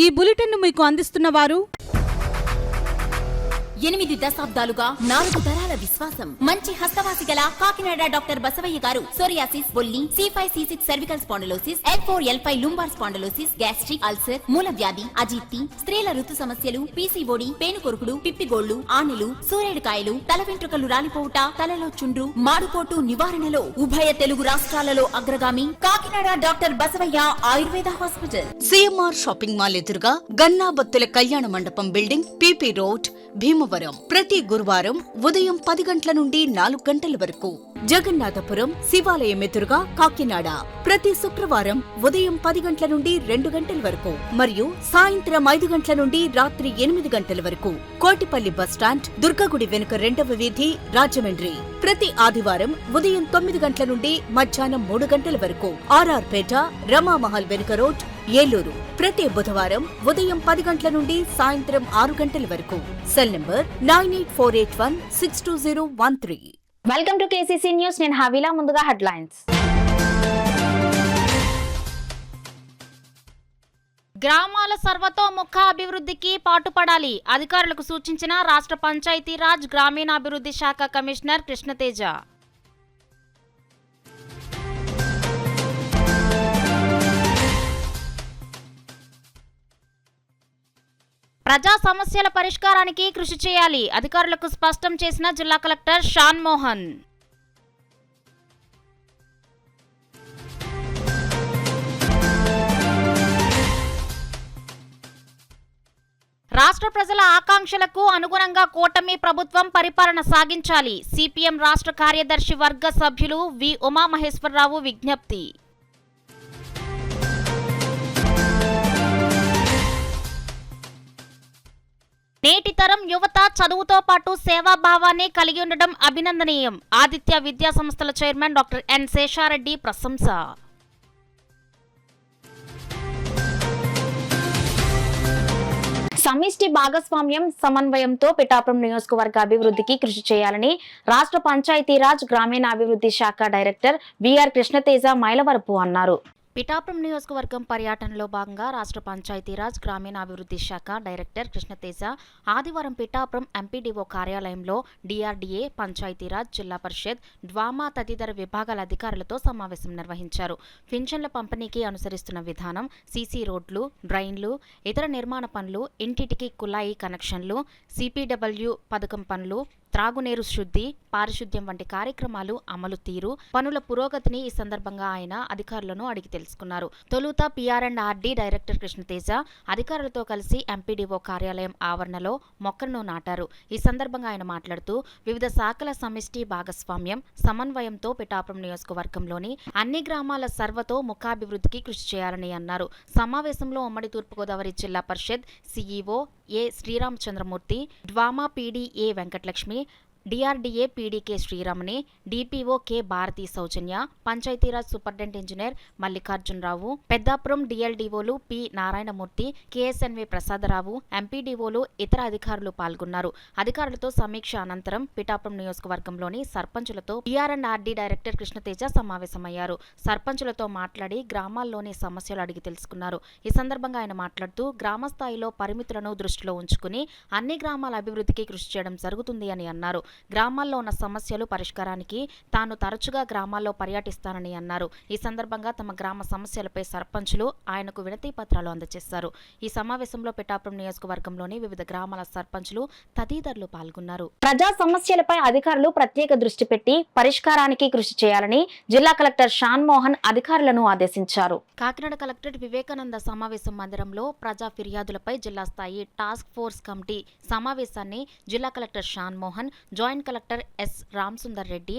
ఈ బులెటిన్ను మీకు అందిస్తున్న వారు 8 దశాబ్దాలుగా 4 తరాల విశ్వాసం. మంచి హస్తవాసి గల కాకినాడ డాక్టర్ బసవయ్య గారు సోరియాసిస్, బొల్లి, C5, C6 cervical spondylosis, L4, L5 lumbar spondylosis, gastric ulcer, మూల వ్యాధి, అజీర్తి, స్త్రీల ఋతు సమస్యలు, PCOD, పేనుకొరుకుడు, పిప్పిగోళ్లు, ఆనెలు, సూరేడుకాయలు, తల వెంట్రుకలు రాలిపోవుట, తలలో చుండ్రు, మాడుకోటు నివారణలో ఉభయ తెలుగు రాష్ట్రాలలో అగ్రగామి Kakinada doctor Basavayya Ayurveda hospital. CMR shopping mall ఎదురుగా గన్నాబత్తుల కళ్యాణ మండపం బిల్డింగ్, PP రోడ్, భీమవరం. ప్రతి గురువారం ఉదయం 10 గంటల నుండి 4 గంటల వరకు. జగన్నాథపురం శివాలయం ఎదురుగా కాకినాడ ప్రతి శుక్రవారం ఉదయం 10 గంటల నుండి 2 గంటల వరకు మరియు సాయంత్రం 5 గంటల నుండి రాత్రి 8 గంటల వరకు. కోటిపల్లి బస్టాండ్, దుర్గగుడి వెనుక 2వ వీధి, రాజమండ్రి ప్రతి ఆదివారం ఉదయం 9 గంటల నుండి మధ్యాహ్నం 3 గంటల వరకు. RR పేట, రమామహల్ వెనుక రోడ్, ఏలూరు ప్రతి బుధవారం ఉదయం 10 గంటల నుండి సాయంత్రం 6 గంటల వరకు. Cell number 9848162013. Welcome to KCC news. నేను హవీలా. ముందుగా హెడ్లైన్స్. గ్రామాల సర్వతోముఖ అభివృద్ధికి పాటుపడాలి అధికారులకు సూచించిన రాష్ట్ర పంచాయతీరాజ్ గ్రామీణాభివృద్ధి శాఖ కమిషనర్ కృష్ణతేజ. ప్రజా సమస్యల పరిష్కారానికి కృషి చేయాలి అధికారులకు స్పష్టం చేసిన జిల్లా కలెక్టర్ షాన్ మోహన్. రాష్ట్ర ప్రజల ఆకాంక్షలకు అనుగుణంగా కూటమి ప్రభుత్వం పరిపాలన సాగించాలి సిపిఎం రాష్ట్ర కార్యదర్శి వర్గ సభ్యులు వి ఉమామహేశ్వరరావు విజ్ఞప్తి. నేటి తరం యువత చదువుతో పాటు సేవాభావాన్ని కలిగి ఉండడం అభినందనీయం ఆదిత్య విద్యా సంస్థల చైర్మన్ డాక్టర్ ఎన్ శేషారెడ్డి ప్రశంస. సమిష్టి భాగస్వామ్యం, సమన్వయంతో పిఠాపురం నియోజకవర్గ అభివృద్ధికి కృషి చేయాలని రాష్ట్ర పంచాయతీరాజ్ గ్రామీణాభివృద్ధి శాఖ డైరెక్టర్ విఆర్ కృష్ణతేజ మైలవరపు అన్నారు. పిఠాపురం నియోజకవర్గం పర్యటనలో భాగంగా రాష్ట్ర పంచాయతీరాజ్ గ్రామీణాభివృద్ధి శాఖ డైరెక్టర్ కృష్ణతేజ ఆదివారం పిఠాపురం ఎంపీడీఓ కార్యాలయంలో DRDA, పంచాయతీరాజ్, జిల్లా పరిషత్, డ్వామా తదితర విభాగాల అధికారులతో సమావేశం నిర్వహించారు. పింఛన్ల పంపిణీకి అనుసరిస్తున్న విధానం, CC రోడ్లు, డ్రైన్లు, ఇతర నిర్మాణ పనులు, ఇంటింటికి కుళాయి కనెక్షన్లు, CPW పథకం పనులు, త్రాగునీరు శుద్ధి, పారిశుద్ధ్యం వంటి కార్యక్రమాలు అమలు తీరు, పనుల పురోగతిని ఈ సందర్భంగా ఆయన అధికారులను అడిగి తెలుసుకున్నారు. తొలుత PR&RD డైరెక్టర్ కృష్ణతేజ అధికారులతో కలిసి ఎంపీడీఓ కార్యాలయం ఆవరణలో మొక్కలను నాటారు. ఈ సందర్భంగా ఆయన మాట్లాడుతూ వివిధ శాఖల సమిష్టి భాగస్వామ్యం, సమన్వయంతో పిఠాపురం నియోజకవర్గంలోని అన్ని గ్రామాల సర్వతో ముఖాభివృద్ధికి కృషి చేయాలని అన్నారు. సమావేశంలో ఉమ్మడి తూర్పుగోదావరి జిల్లా Parishad CEO A Sriramachandramurthy, DWAMA PD A Venkatalakshmi, DRDA PD K Sriramani, DPO K Bharathi Soujanya, Panchayatiraj superintendent engineer Mallikarjunarao, Peddapuram DLDOలు P నారాయణమూర్తి, KSNV ప్రసాదరావు, MPDOలు, ఇతర అధికారులు పాల్గొన్నారు. అధికారులతో సమీక్ష అనంతరం పిఠాపురం నియోజకవర్గంలోని సర్పంచులతో PR&RD డైరెక్టర్ కృష్ణతేజ సమావేశమయ్యారు. సర్పంచులతో మాట్లాడి గ్రామాల్లోని సమస్యలు అడిగి తెలుసుకున్నారు. ఈ సందర్భంగా ఆయన మాట్లాడుతూ గ్రామ స్థాయిలో పరిమితులను దృష్టిలో ఉంచుకుని అన్ని గ్రామాల అభివృద్ధికి కృషి చేయడం జరుగుతుంది అని అన్నారు. గ్రామాల్లో ఉన్న సమస్యలు పరిష్కారానికి తాను తరచుగా గ్రామాల్లో పర్యటిస్తానని అన్నారు. ఈ సందర్భంగా తమ గ్రామ సమస్యలపై సర్పంచులు ఆయనకు వినతి పత్రాలు అందజేశారు. ఈ సమావేశంలో పిఠాపురం నియోజకవర్గంలోని వివిధ గ్రామాల సర్పంచులు తదితరులు పాల్గొన్నారు. ప్రజా సమస్యలపై అధికారులు ప్రత్యేక దృష్టి పెట్టి పరిష్కారానికి కృషి చేయాలని జిల్లా కలెక్టర్ షాన్ మోహన్ అధికారులను ఆదేశించారు. కాకినాడ కలెక్టరేట్ వివేకానంద సమావేశం మందిరంలో ప్రజా ఫిర్యాదులపై జిల్లా స్థాయి టాస్క్ ఫోర్స్ కమిటీ సమావేశాన్ని జిల్లా collector Shan Mohan, joint collector S Ramasundar Reddy,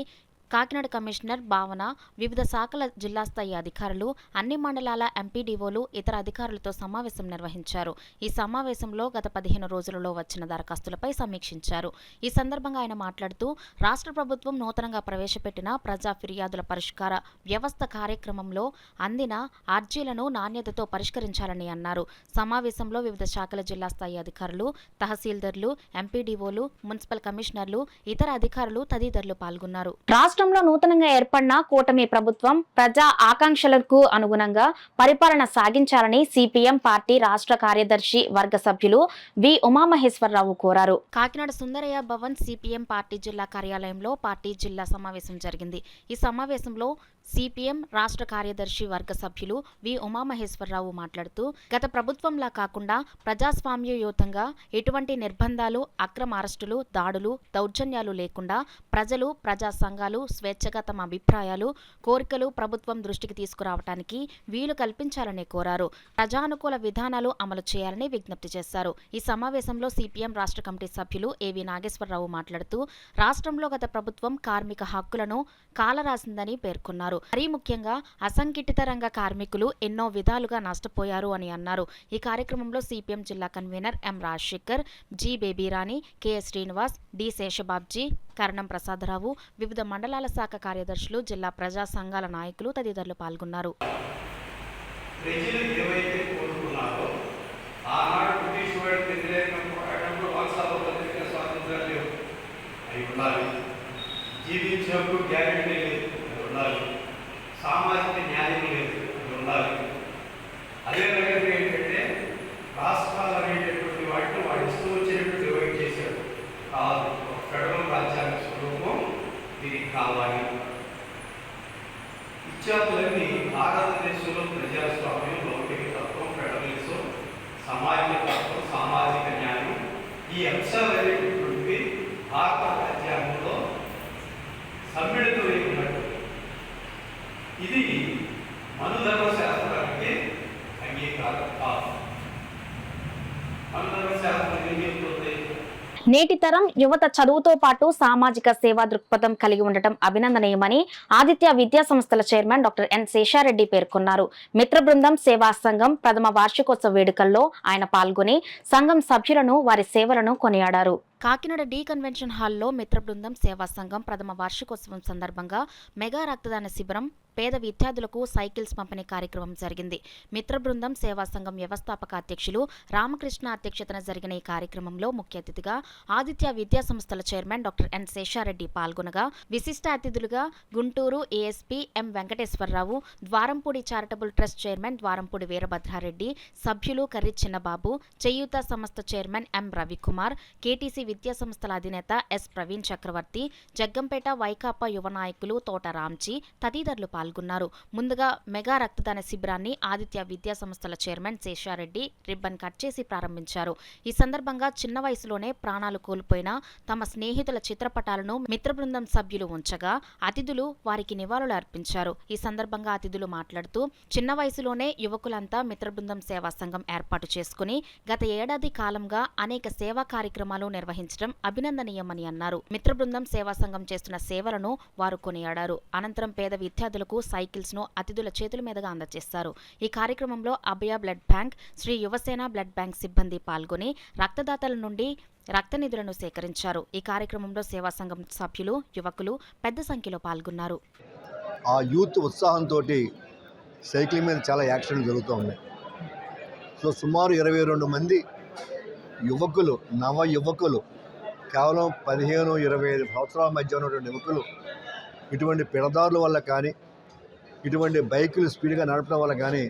Kakinada commissioner Bhavana, వివిధ శాఖల జిల్లా స్థాయి అధికారులు, అన్ని మండలాల ఎంపీడీఓలు, ఇతర అధికారులతో సమావేశం నిర్వహించారు. ఈ సమావేశంలో గత 15 రోజులలో వచ్చిన దరఖాస్తులపై సమీక్షించారు. ఈ సందర్భంగా ఆయన మాట్లాడుతూ రాష్ట్ర ప్రభుత్వం నూతనంగా ప్రవేశపెట్టిన ప్రజా ఫిర్యాదుల పరిష్కార వ్యవస్థ కార్యక్రమంలో అందిన అర్జీలను నాణ్యతతో పరిష్కరించాలని అన్నారు. సమావేశంలో వివిధ శాఖల జిల్లా స్థాయి అధికారులు, తహసీల్దార్లు, ఎంపీడీఓలు, మున్సిపల్ కమిషనర్లు, ఇతర అధికారులు తదితరులు పాల్గొన్నారు. రాష్ట్ర రాష్ట్రంలో నూతనంగా ఏర్పడిన కూటమి ప్రభుత్వం ప్రజా ఆకాంక్షలకు అనుగుణంగా పరిపాలన సాగించాలని సిపిఎం పార్టీ రాష్ట్ర కార్యదర్శి వర్గ సభ్యులు వి ఉమామహేశ్వరరావు కోరారు. కాకినాడ సుందరయ్య భవన్ సిపిఎం పార్టీ జిల్లా కార్యాలయంలో పార్టీ జిల్లా సమావేశం జరిగింది. ఈ సమావేశంలో సిపిఎం రాష్ట్ర కార్యదర్శి వర్గ సభ్యులు వి ఉమామహేశ్వరరావు మాట్లాడుతూ, గత ప్రభుత్వంలా కాకుండా ప్రజాస్వామ్యయుతంగా ఎటువంటి నిర్బంధాలు, అక్రమ అరెస్టులు, దాడులు, దౌర్జన్యాలు లేకుండా ప్రజలు, ప్రజా సంఘాలు స్వేచ్ఛగా తమ అభిప్రాయాలు, కోరికలు ప్రభుత్వం దృష్టికి తీసుకురావడానికి వీలు కల్పించాలని కోరారు. ప్రజానుకూల విధానాలు అమలు చేయాలని విజ్ఞప్తి చేశారు. ఈ సమావేశంలో సిపిఎం రాష్ట్ర కమిటీ సభ్యులు ఏవి నాగేశ్వరరావు మాట్లాడుతూ, రాష్ట్రంలో గత ప్రభుత్వం కార్మిక హక్కులను కాలరాసిందని పేర్కొన్నారు. మరీ ముఖ్యంగా అసంఘటిత రంగ కార్మికులు ఎన్నో విధాలుగా నష్టపోయారు అని అన్నారు. ఈ కార్యక్రమంలో సిపిఎం జిల్లా convener M Rajasekhar, G Babyrani, KS Srinivas, D Seshababji, Karanam Prasadarao, వివిధ మండలాల శాఖ కార్యదర్శులు, జిల్లా ప్రజా సంఘాల నాయకులు తదితరులు పాల్గొన్నారు. సామాజిక న్యాయం లేదు, ఉండాలి. అదే రకంగా ఏంటంటే రాష్ట్రాలు అనేటటువంటి వాటిని వాడు ఇస్తూ వచ్చినట్టు డివైడ్ చేశాడు. కాదు, ఫెడరల్ రాజ్యాంగ స్వరూపం దీనికి కావాలి. ఇచ్చాపులన్నీ భారతదేశంలో ప్రజాస్వామ్యం, లౌకిక తత్వం, ఫెడరలిజం, సామాజిక తత్వం, సామాజిక న్యాయం, ఈ అంశాలు అనేటటువంటి భారత రాజ్యాంగంలో సమ్మిళితమై ఉన్నట్టు. ఇది మనుధర్మ శాస్త్రానికి అంగీకారం కాదు. మనుధర్మ శాస్త్రం ఏం చెప్తుంది? నేటి తరం యువత చదువుతో పాటు సామాజిక సేవా దృక్పథం కలిగి ఉండటం అభినందనీయమని ఆదిత్య విద్యా సంస్థల చైర్మన్ డాక్టర్ ఎన్ శేషారెడ్డి పేర్కొన్నారు. మిత్ర బృందం సేవా సంఘం ప్రథమ వార్షికోత్సవ వేడుకల్లో ఆయన పాల్గొని సంఘం సభ్యులను, వారి సేవలను కొనియాడారు. కాకినాడ డి కన్వెన్షన్ హాల్లో మిత్ర బృందం సేవా సంఘం ప్రథమ వార్షికోత్సవం సందర్భంగా మెగా రక్తదాన శిబిరం, పేద విద్యార్థులకు సైకిల్స్ పంపిణీ కార్యక్రమం జరిగింది. మిత్ర బృందం సేవా సంఘం వ్యవస్థాపక అధ్యక్షులు రామకృష్ణ అధ్యక్షతన జరిగిన ఈ కార్యక్రమంలో ముఖ్య అతిథిగా ఆదిత్య విద్యా సంస్థల చైర్మన్ డాక్టర్ ఎన్ శేషారెడ్డి పాల్గొనగా, విశిష్ట అతిథులుగా Guntur ASP M Venkateswararao, Dwarampudi charitable trust chairman Dwarampudi Veerabhadrareddy, సభ్యులు కర్రి చిన్నబాబు, చేయూత సంస్థ చైర్మన్ ఎం రవికుమార్, కేటీసీ విద్యా సంస్థల అధినేత ఎస్ ప్రవీణ్ చక్రవర్తి, జగ్గంపేట వైకాపా యువ నాయకులు తోట రామ్జీ తదితరులు పాల్గొన్నారు. ముందుగా మెగా రక్తదాన శిబిరాన్ని ఆదిత్య విద్యా సంస్థల చైర్మన్ శేషారెడ్డి రిబ్బన్ కట్ చేసి ప్రారంభించారు. ఈ సందర్భంగా చిన్న వయసులోనే ప్రాణాలు కోల్పోయిన తమ స్నేహితుల చిత్రపటాలను మిత్ర బృందం సభ్యులు ఉంచగా అతిథులు వారికి నివాళులు అర్పించారు. ఈ సందర్భంగా అతిథులు మాట్లాడుతూ, చిన్న వయసులోనే యువకులంతా మిత్ర బృందం సేవా సంఘం ఏర్పాటు చేసుకుని గత ఏడాది కాలంగా అనేక సేవా కార్యక్రమాలు నిర్వహించారు అభినందనీయమని అన్నారు. మిత్ర బృందం సేవా సంఘం చేస్తున్న సేవలను వారు కొనియాడారు. అనంతరం పేద విద్యార్థులకు సైకిల్స్ ను అతిథుల చేతుల మీదుగా అందజేస్తారు. ఈ కార్యక్రమంలో Abhaya blood bank, Sri Yuvasena blood bank సిబ్బంది పాల్గొని రక్తదాతల నుండి రక్త నిధులను సేకరించారు. ఈ కార్యక్రమంలో సేవా సంఘం సభ్యులు, యువకులు పెద్ద సంఖ్యలో పాల్గొన్నారు. ఆ యూత్ ఉత్సాహంతో సైకిల్ మీద చాలా యాక్సిడెంట్లు జరుగుతూ ఉన్నాయి. సో సుమారు 22 మంది యువకులు, నవ యువకులు, కేవలం 15-25 సంవత్సరాల మధ్య ఉన్నటువంటి యువకులు ఇటువంటి పిడదారుల వల్ల కానీ, ఇటువంటి బైకులు స్పీడ్గా నడపడం వల్ల కానీ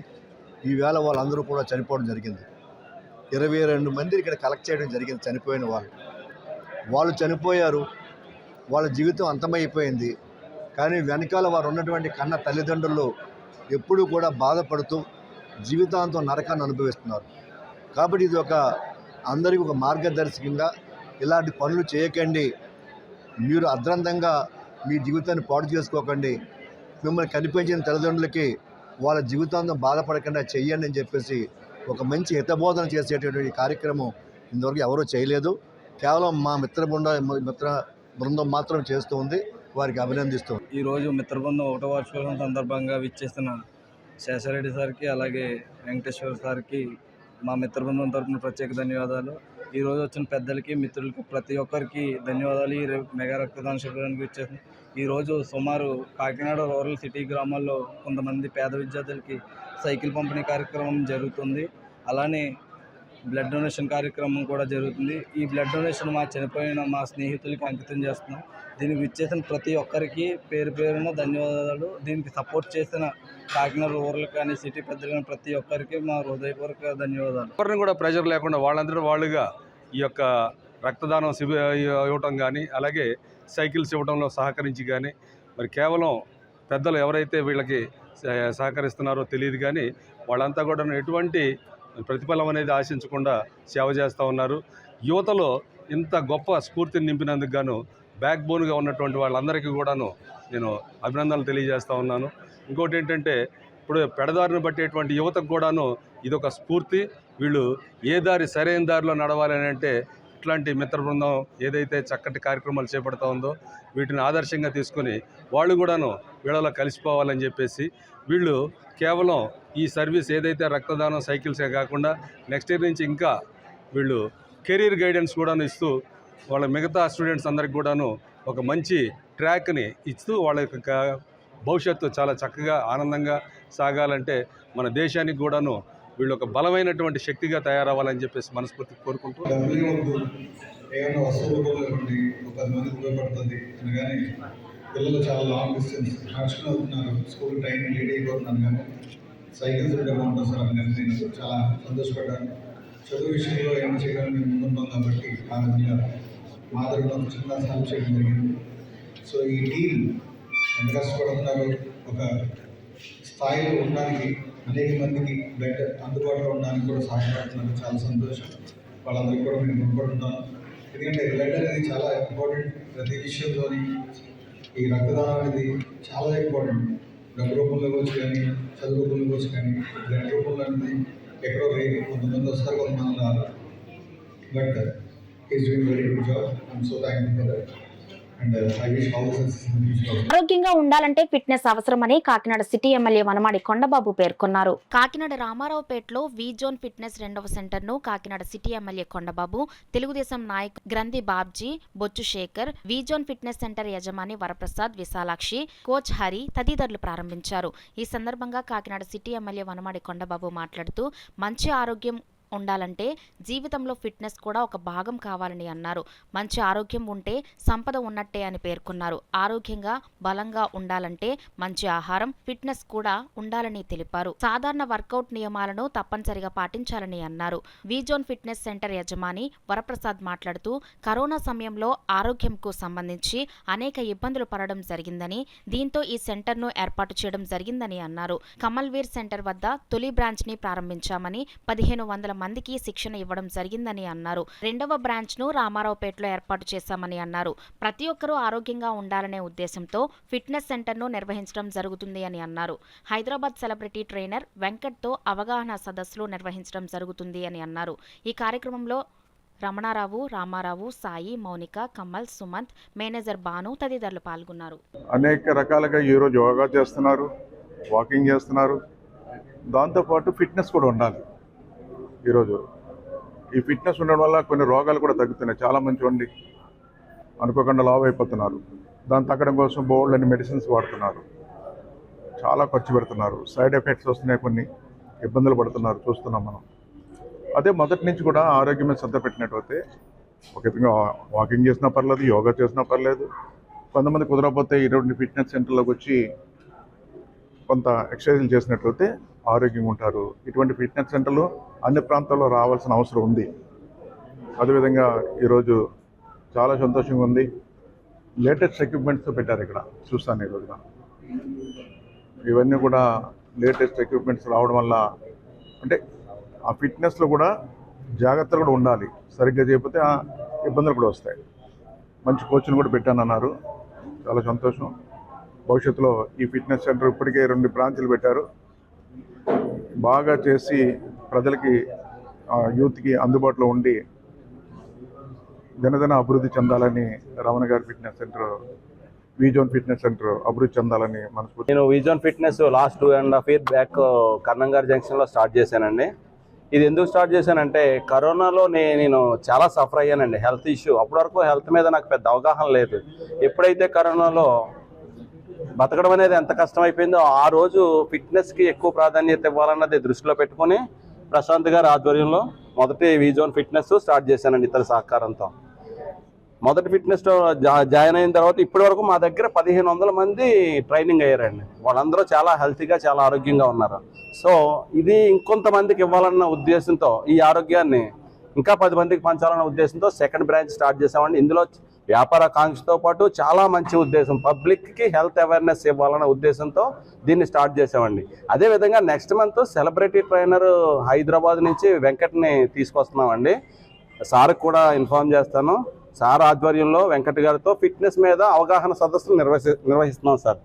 ఈవేళ వాళ్ళందరూ కూడా చనిపోవడం జరిగింది. 22 మంది ఇక్కడ కలెక్ట్ చేయడం జరిగింది. చనిపోయిన వాళ్ళు చనిపోయారు, వాళ్ళ జీవితం అంతమైపోయింది. కానీ వెనకాల వారు ఉన్నటువంటి కన్న తల్లిదండ్రులు ఎప్పుడూ కూడా బాధపడుతూ జీవితాంతం నరకాన్ని అనుభవిస్తున్నారు. కాబట్టి ఇది అందరికీ ఒక మార్గదర్శకంగా ఇలాంటి పనులు చేయకండి, మీరు అద్రంతంగా మీ జీవితాన్ని పాడు చేసుకోకండి, మిమ్మల్ని కనిపించిన తల్లిదండ్రులకి వాళ్ళ జీవితాంతం బాధపడకుండా చెయ్యండి అని చెప్పేసి ఒక మంచి హితబోధన చేసేటటువంటి కార్యక్రమం ఇంతవరకు ఎవరూ చేయలేదు. కేవలం మా మిత్ర బృందం మాత్రం చేస్తూ ఉంది. వారికి అభినందిస్తాం. ఈరోజు మిత్ర బృందం 1వ వార్షికోత్సవం సందర్భంగా విచ్చేస్తున్న శేషారెడ్డి సార్కి, అలాగే వెంకటేశ్వర సార్కి మా మిత్ర బృందం తరఫున ప్రత్యేక ధన్యవాదాలు. ఈరోజు వచ్చిన పెద్దలకి, మిత్రులకి, ప్రతి ఒక్కరికి ధన్యవాదాలు. ఈ మెగా రక్తదాన శిబిరానికి విచ్చేసిన ఈరోజు సుమారు కాకినాడ రూరల్ సిటీ గ్రామాల్లో కొంతమంది పేద విద్యార్థులకి సైకిల్ పంపిణీ కార్యక్రమం జరుగుతుంది. అలానే బ్లడ్ డొనేషన్ కార్యక్రమం కూడా జరుగుతుంది. ఈ బ్లడ్ డొనేషన్ చనిపోయిన మా స్నేహితులకి అంకితం చేస్తున్నాం. దీనికి విచ్చేసిన ప్రతి ఒక్కరికి పేరు పేరున ధన్యవాదాలు. దీనికి సపోర్ట్ చేసిన కాకినాడ రూరల్ కానీ సిటీ పెద్దలు కానీ ప్రతి ఒక్కరికి మా హృదయపూర్వక ధన్యవాదాలు. ఎవరిని కూడా ప్రెజర్ లేకుండా వాళ్ళందరూ వాళ్ళుగా ఈ యొక్క రక్తదానం ఇవ్వటం కానీ, అలాగే సైకిల్స్ ఇవ్వడంలో సహకరించి కానీ, మరి కేవలం పెద్దలు ఎవరైతే వీళ్ళకి సహకరిస్తున్నారో తెలియదు కానీ వాళ్ళంతా కూడా ఎటువంటి ప్రతిఫలం అనేది ఆశించకుండా సేవ చేస్తూ ఉన్నారు. యువతలో ఇంత గొప్ప స్ఫూర్తిని నింపినందుకు గాను బ్యాక్ బోన్గా ఉన్నటువంటి వాళ్ళందరికీ కూడాను నేను అభినందనలు తెలియజేస్తూ ఉన్నాను. ఇంకోటి ఏంటంటే, ఇప్పుడు పెడదారిని బట్టేటువంటి యువతకు కూడాను ఇదొక స్ఫూర్తి. వీళ్ళు ఏ దారి సరైన దారిలో నడవాలని అంటే ఇట్లాంటి మిత్ర బృందం ఏదైతే చక్కటి కార్యక్రమాలు చేపడుతూ ఉందో వీటిని ఆదర్శంగా తీసుకొని వాళ్ళు కూడాను వీళ్ళలో కలిసిపోవాలని చెప్పేసి వీళ్ళు కేవలం ఈ సర్వీస్ ఏదైతే రక్తదానం సైకిల్సే కాకుండా నెక్స్ట్ ఇయర్ నుంచి ఇంకా వీళ్ళు కెరీర్ గైడెన్స్ కూడాను ఇస్తూ వాళ్ళ మిగతా స్టూడెంట్స్ అందరికి కూడాను ఒక మంచి ట్రాక్ని ఇస్తూ వాళ్ళ యొక్క భవిష్యత్తు చాలా చక్కగా ఆనందంగా సాగాలంటే మన దేశానికి కూడాను వీళ్ళు ఒక బలమైనటువంటి శక్తిగా తయారవ్వాలని చెప్పేసి మనస్ఫూర్తి కోరుకుంటూ ఏమైనా వస్తువులు ఇవ్వండి, ఒక 10 మందికి ఉపయోగపడుతుంది అనగానే పిల్లలు చాలా లాంగ్ డిస్టెన్స్ నడుచుకుని అవుతున్నారు, స్కూల్ టైం లేట్ అయిపోతున్నాను కానీ సైకిల్స్ ఉంటే బాగుంటుంది సార్ అని నేను చాలా సంతోషపడ్డాను. చదువు విషయంలో ఏమైనా చేయాలని మేము ముందుంటాం కాబట్టి ఆ విధంగా మా దగ్గర ఒక చిన్న సాయం చేయడం జరిగింది. సో ఈ టీం ఎంత కష్టపడుతున్నారు, ఒక స్థాయిలో ఉండడానికి అనేక మందికి బ్లడ్ అందుబాటులో ఉండడానికి కూడా సహాయపడుతున్నారు. చాలా సంతోషం. వాళ్ళందరికీ కూడా మేము రుణపడుతున్నాను. ఎందుకంటే బ్లడ్ అనేది చాలా ఇంపార్టెంట్. ప్రతి విషయంలోని ఈ రక్తదానం అనేది చాలా ఇంపార్టెంట్. డబ్బు రూపంలో వచ్చి కానీ, చదువు రూపంలో వచ్చి కానీ, బ్లడ్ రూపంలో అనేది ఎక్కడో రేపు కొంతమంది వస్తారు, కొంతమంది రాదు. But is doing very good job. I'm so thankful for that. ఆరోగ్యంగా ఉండాలంటే ఫిట్నెస్ అవసరమని కాకినాడ సిటీ ఎమ్మెల్యే వనమాడి కొండబాబు పేర్కొన్నారు. కాకినాడ రామారావుపేటలో వి జోన్ ఫిట్నెస్ 2వ సెంటర్ను కాకినాడ సిటీ ఎమ్మెల్యే కొండబాబు, తెలుగుదేశం నాయకులు గ్రంథి బాబ్జీ, బొచ్చు శేఖర్, వి జోన్ ఫిట్నెస్ సెంటర్ యజమాని వరప్రసాద్, విశాలాక్షి, కోచ్ హరి తదితరులు ప్రారంభించారు. ఈ సందర్భంగా కాకినాడ సిటీ ఎమ్మెల్యే వనమాడి కొండబాబు మాట్లాడుతూ మంచి ఆరోగ్యం ఉండాలంటే జీవితంలో ఫిట్నెస్ కూడా ఒక భాగం కావాలని అన్నారు. మంచి ఆరోగ్యం ఉంటే సంపద ఉన్నట్టే అని పేర్కొన్నారు. ఆరోగ్యంగా బలంగా ఉండాలంటే మంచి ఆహారం, ఫిట్నెస్ కూడా ఉండాలని తెలిపారు. సాధారణ వర్కౌట్ నియమాలను తప్పనిసరిగా పాటించాలని అన్నారు. విజోన్ ఫిట్నెస్ సెంటర్ యజమాని వరప్రసాద్ మాట్లాడుతూ కరోనా సమయంలో ఆరోగ్యంకు సంబంధించి అనేక ఇబ్బందులు పడడం జరిగిందని, దీంతో ఈ సెంటర్ను ఏర్పాటు చేయడం జరిగిందని అన్నారు. కమల్వీర్ సెంటర్ వద్ద తొలి బ్రాంచ్ ని ప్రారంభించామని, 1500 మందికి శిక్షణ ఇవ్వడం జరిగిందని అన్నారు. 2వ బ్రాంచ్ ను రామారావుపేటలో ఏర్పాటు చేశామని అన్నారు. ప్రతి ఒక్కరూ ఆరోగ్యంగా ఉండాలనే ఉద్దేశంతో ఫిట్నెస్ సెంటర్ను నిర్వహించడం జరుగుతుంది అని అన్నారు. హైదరాబాద్ సెలబ్రిటీ ట్రైనర్ వెంకట్తో అవగాహన సదస్సులు నిర్వహించడం జరుగుతుంది అని అన్నారు. ఈ కార్యక్రమంలో రమణారావు, రామారావు, సాయి, మౌనిక, కమల్, సుమంత్, మేనేజర్ బాను తదితరులు పాల్గొన్నారు. అనేక రకాలుగా ఈరోజు యోగా చేస్తున్నారు, వాకింగ్ చేస్తున్నారు. దాంతోపాటు ఫిట్నెస్ కూడా ఉండాలి. ఈరోజు ఈ ఫిట్నెస్ ఉండడం వల్ల కొన్ని రోగాలు కూడా తగ్గుతున్నాయి. చాలా మంచి వండి అనుకోకుండా లావ్ అయిపోతున్నారు. దాన్ని తగ్గడం కోసం బోల్డ్ అని మెడిసిన్స్ వాడుతున్నారు, చాలా ఖర్చు పెడుతున్నారు. సైడ్ ఎఫెక్ట్స్ వస్తున్నాయి, కొన్ని ఇబ్బందులు పడుతున్నారు, చూస్తున్నాం మనం. అదే మొదటి నుంచి కూడా ఆరోగ్యం మీద శ్రద్ధ పెట్టినట్టయితే ఒక విధంగా వాకింగ్ చేసినా పర్లేదు, యోగా చేసినా పర్లేదు. కొంతమంది కుదరకపోతే ఇటువంటి ఫిట్నెస్ సెంటర్లోకి వచ్చి కొంత ఎక్సర్సైజులు చేసినట్లయితే ఆరోగ్యంగా ఉంటారు. ఇటువంటి ఫిట్నెస్ సెంటర్లు అన్ని ప్రాంతాల్లో రావాల్సిన అవసరం ఉంది. అదేవిధంగా ఈరోజు చాలా సంతోషంగా ఉంది. లేటెస్ట్ ఎక్విప్మెంట్స్తో పెట్టారు ఇక్కడ, చూస్తాను ఈ రోజున. ఇవన్నీ కూడా లేటెస్ట్ ఎక్విప్మెంట్స్ రావడం వల్ల అంటే ఆ ఫిట్నెస్లో కూడా జాగ్రత్తలు కూడా ఉండాలి. సరిగ్గా చేయకపోతే ఆ ఇబ్బందులు కూడా వస్తాయి. మంచి కోచ్ని కూడా పెట్టానన్నారు, చాలా సంతోషం. భవిష్యత్తులో ఈ ఫిట్నెస్ సెంటర్ ఇప్పటికే 2 బ్రాంచ్లు పెట్టారు. బాగా చేసి ప్రజలకి, యూత్కి అందుబాటులో ఉండి దినదిన అభివృద్ధి చెందాలని రమణ గారి ఫిట్నెస్ సెంటర్, విజోన్ ఫిట్నెస్ సెంటర్ అభివృద్ధి చెందాలని మనస్ఫూర్తి. నేను విజోన్ ఫిట్నెస్ లాస్ట్ 2.5 years బ్యాక్ కర్నంగారి జంక్షన్లో స్టార్ట్ చేశానండి. ఇది ఎందుకు స్టార్ట్ చేశానంటే కరోనాలో నేను చాలా సఫర్ అయ్యానండి, హెల్త్ ఇష్యూ. అప్పటి వరకు హెల్త్ మీద నాకు పెద్ద అవగాహన లేదు. ఎప్పుడైతే కరోనాలో బతకడం అనేది ఎంత కష్టమైపోయిందో ఆ రోజు ఫిట్నెస్కి ఎక్కువ ప్రాధాన్యత ఇవ్వాలన్నది దృష్టిలో పెట్టుకొని ప్రశాంత్ గారి ఆధ్వర్యంలో మొదటి విజోన్ ఫిట్నెస్ స్టార్ట్ చేశానండి ఇతర సహకారంతో. మొదటి ఫిట్నెస్లో జాయిన్ అయిన తర్వాత ఇప్పటి వరకు మా దగ్గర 1500 మంది ట్రైనింగ్ అయ్యారండి. వాళ్ళందరూ చాలా హెల్తీగా చాలా ఆరోగ్యంగా ఉన్నారు. సో ఇది ఇంకొంతమందికి ఇవ్వాలన్న ఉద్దేశంతో, ఈ ఆరోగ్యాన్ని ఇంకా 10 మందికి పంచాలన్న ఉద్దేశంతో సెకండ్ బ్రాంచ్ స్టార్ట్ చేసామండి. ఇందులో వ్యాపార కాంక్షతో పాటు చాలా మంచి ఉద్దేశం, పబ్లిక్కి హెల్త్ అవేర్నెస్ ఇవ్వాలన్న ఉద్దేశంతో దీన్ని స్టార్ట్ చేసామండి. అదేవిధంగా next month celebrity trainer Hyderabad నుంచి వెంకట్ని తీసుకొస్తున్నామండి. సార్కి కూడా ఇన్ఫార్మ్ చేస్తాను. సార్ ఆధ్వర్యంలో వెంకట్ గారితో ఫిట్నెస్ మీద అవగాహన సదస్సులు నిర్వహిస్తున్నాం సార్.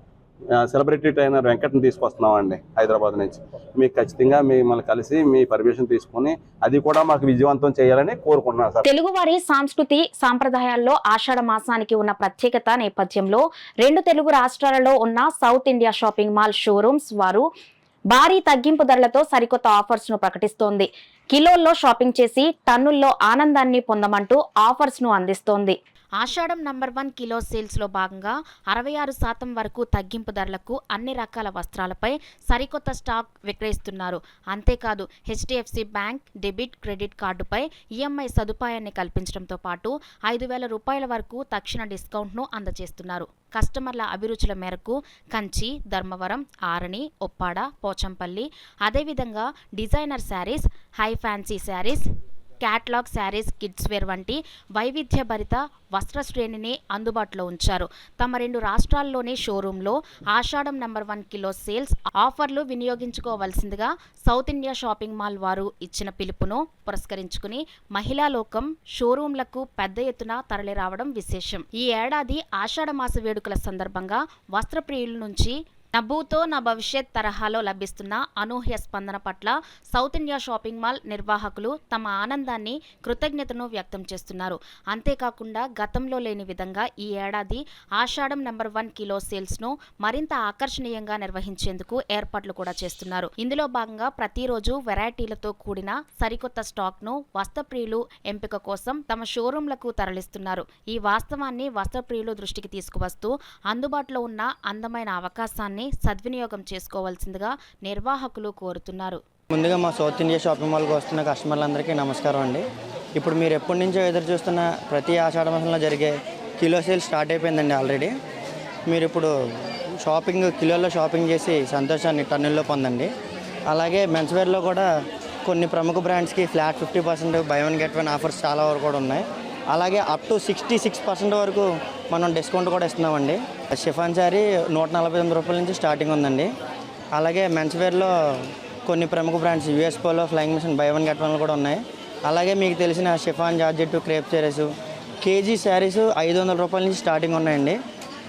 సెలబ్రిటీ ట్రైనర్ వెంకట్ని తీసుకొస్తున్నామండి హైదరాబాద్ నుంచి. మీకు ఖచ్చితంగా మిమ్మల్ని కలిసి మీ పర్మిషన్ తీసుకుని అది కూడా మాకు విజయవంతం చేయాలని కోరుకుంటున్నాను సార్. తెలుగువారి సంస్కృతి సాంప్రదాయాల్లో ఆషాఢ మాసానికి ఉన్న ప్రత్యేకత నేపథ్యంలో 2 తెలుగు రాష్ట్రాలలో ఉన్న south India shopping mall showrooms వారు భారీ తగ్గింపు ధరలతో సరికొత్త ఆఫర్స్ ను ప్రకటిస్తోంది. కిలోల్లో షాపింగ్ చేసి టన్నుల్లో ఆనందాన్ని పొందమంటూ ఆఫర్స్ ను అందిస్తోంది. ఆషాఢం నంబర్ 1 కిలో సేల్స్లో భాగంగా 66% వరకు తగ్గింపు ధరలకు అన్ని రకాల వస్త్రాలపై సరికొత్త స్టాక్ విక్రయిస్తున్నారు. అంతేకాదు హెచ్డిఎఫ్సి బ్యాంక్ డెబిట్ క్రెడిట్ కార్డుపై ఈఎంఐ సదుపాయాన్ని కల్పించడంతో పాటు 5,000 రూపాయల వరకు తక్షణ డిస్కౌంట్ను అందజేస్తున్నారు. కస్టమర్ల అభిరుచుల మేరకు కంచి, ధర్మవరం, ఆరణి, ఒప్పాడ, పోచంపల్లి, అదేవిధంగా designer sarees, high fancy sarees, catalogue sarees, kids wear వంటి వైవిధ్యభరిత వస్త్ర శ్రేణిని అందుబాటులో ఉంచారు. తమ 2 రాష్ట్రాల్లోని షోరూంలో ఆషాఢం నంబర్ 1 కిలో సేల్స్ ఆఫర్లు వినియోగించుకోవాల్సిందిగా సౌత్ ఇండియా షాపింగ్ మాల్ వారు ఇచ్చిన పిలుపును పురస్కరించుకుని మహిళా లోకం షోరూంలకు పెద్ద ఎత్తున తరలి రావడం విశేషం. ఈ ఏడాది ఆషాఢ మాస వేడుకల సందర్భంగా వస్త్రప్రియుల నుంచి నభూతో నా భవిష్యత్ తరహాలో లభిస్తున్న అనూహ్య స్పందన పట్ల సౌత్ ఇండియా షాపింగ్ మాల్ నిర్వాహకులు తమ ఆనందాన్ని, కృతజ్ఞతను వ్యక్తం చేస్తున్నారు. అంతేకాకుండా గతంలో లేని విధంగా ఈ ఏడాది ఆషాఢం నంబర్ 1 కిలో సేల్స్ను మరింత ఆకర్షణీయంగా నిర్వహించేందుకు ఏర్పాట్లు కూడా చేస్తున్నారు. ఇందులో భాగంగా ప్రతిరోజు వెరైటీలతో కూడిన సరికొత్త స్టాక్ను వస్త్రప్రియులు ఎంపిక కోసం తమ షోరూంలకు తరలిస్తున్నారు. ఈ వాస్తవాన్ని వస్త్రప్రియులు దృష్టికి తీసుకువస్తూ అందుబాటులో ఉన్న అందమైన అవకాశాన్ని సద్వినియోగం చేసుకోవాల్సిందిగా నిర్వాహకులు కోరుతున్నారు. ముందుగా మా సౌత్ ఇండియా షాపింగ్ మాల్కి వస్తున్న కస్టమర్లందరికీ నమస్కారం అండి. ఇప్పుడు మీరు ఎప్పటి నుంచో ఎదురు చూస్తున్న ప్రతి ఆషాఢ మాసంలో జరిగే కిలో సేల్ స్టార్ట్ అయిపోయిందండి ఆల్రెడీ. మీరు ఇప్పుడు కిలోల్లో షాపింగ్ చేసి సంతోషాన్ని టన్నుల్లో పొందండి. అలాగే మెన్స్ వేర్లో కూడా కొన్ని ప్రముఖ బ్రాండ్స్కి ఫ్లాట్ 50% బై 1 గెట్ 1 ఆఫర్స్ చాలా వరకు కూడా ఉన్నాయి. అలాగే అప్ టు 66% వరకు మనం డిస్కౌంట్ కూడా ఇస్తున్నామండి. షిఫాన్ శారీ 149 రూపాయల నుంచి స్టార్టింగ్ ఉందండి. అలాగే మెన్స్ వేర్లో కొన్ని ప్రముఖ brands US Polo, Flying Machine buy 1 get 1 కూడా ఉన్నాయి. అలాగే మీకు తెలిసిన chiffon georgette, crepe sarees, KG sarees 500 రూపాయల నుంచి స్టార్టింగ్ ఉన్నాయండి.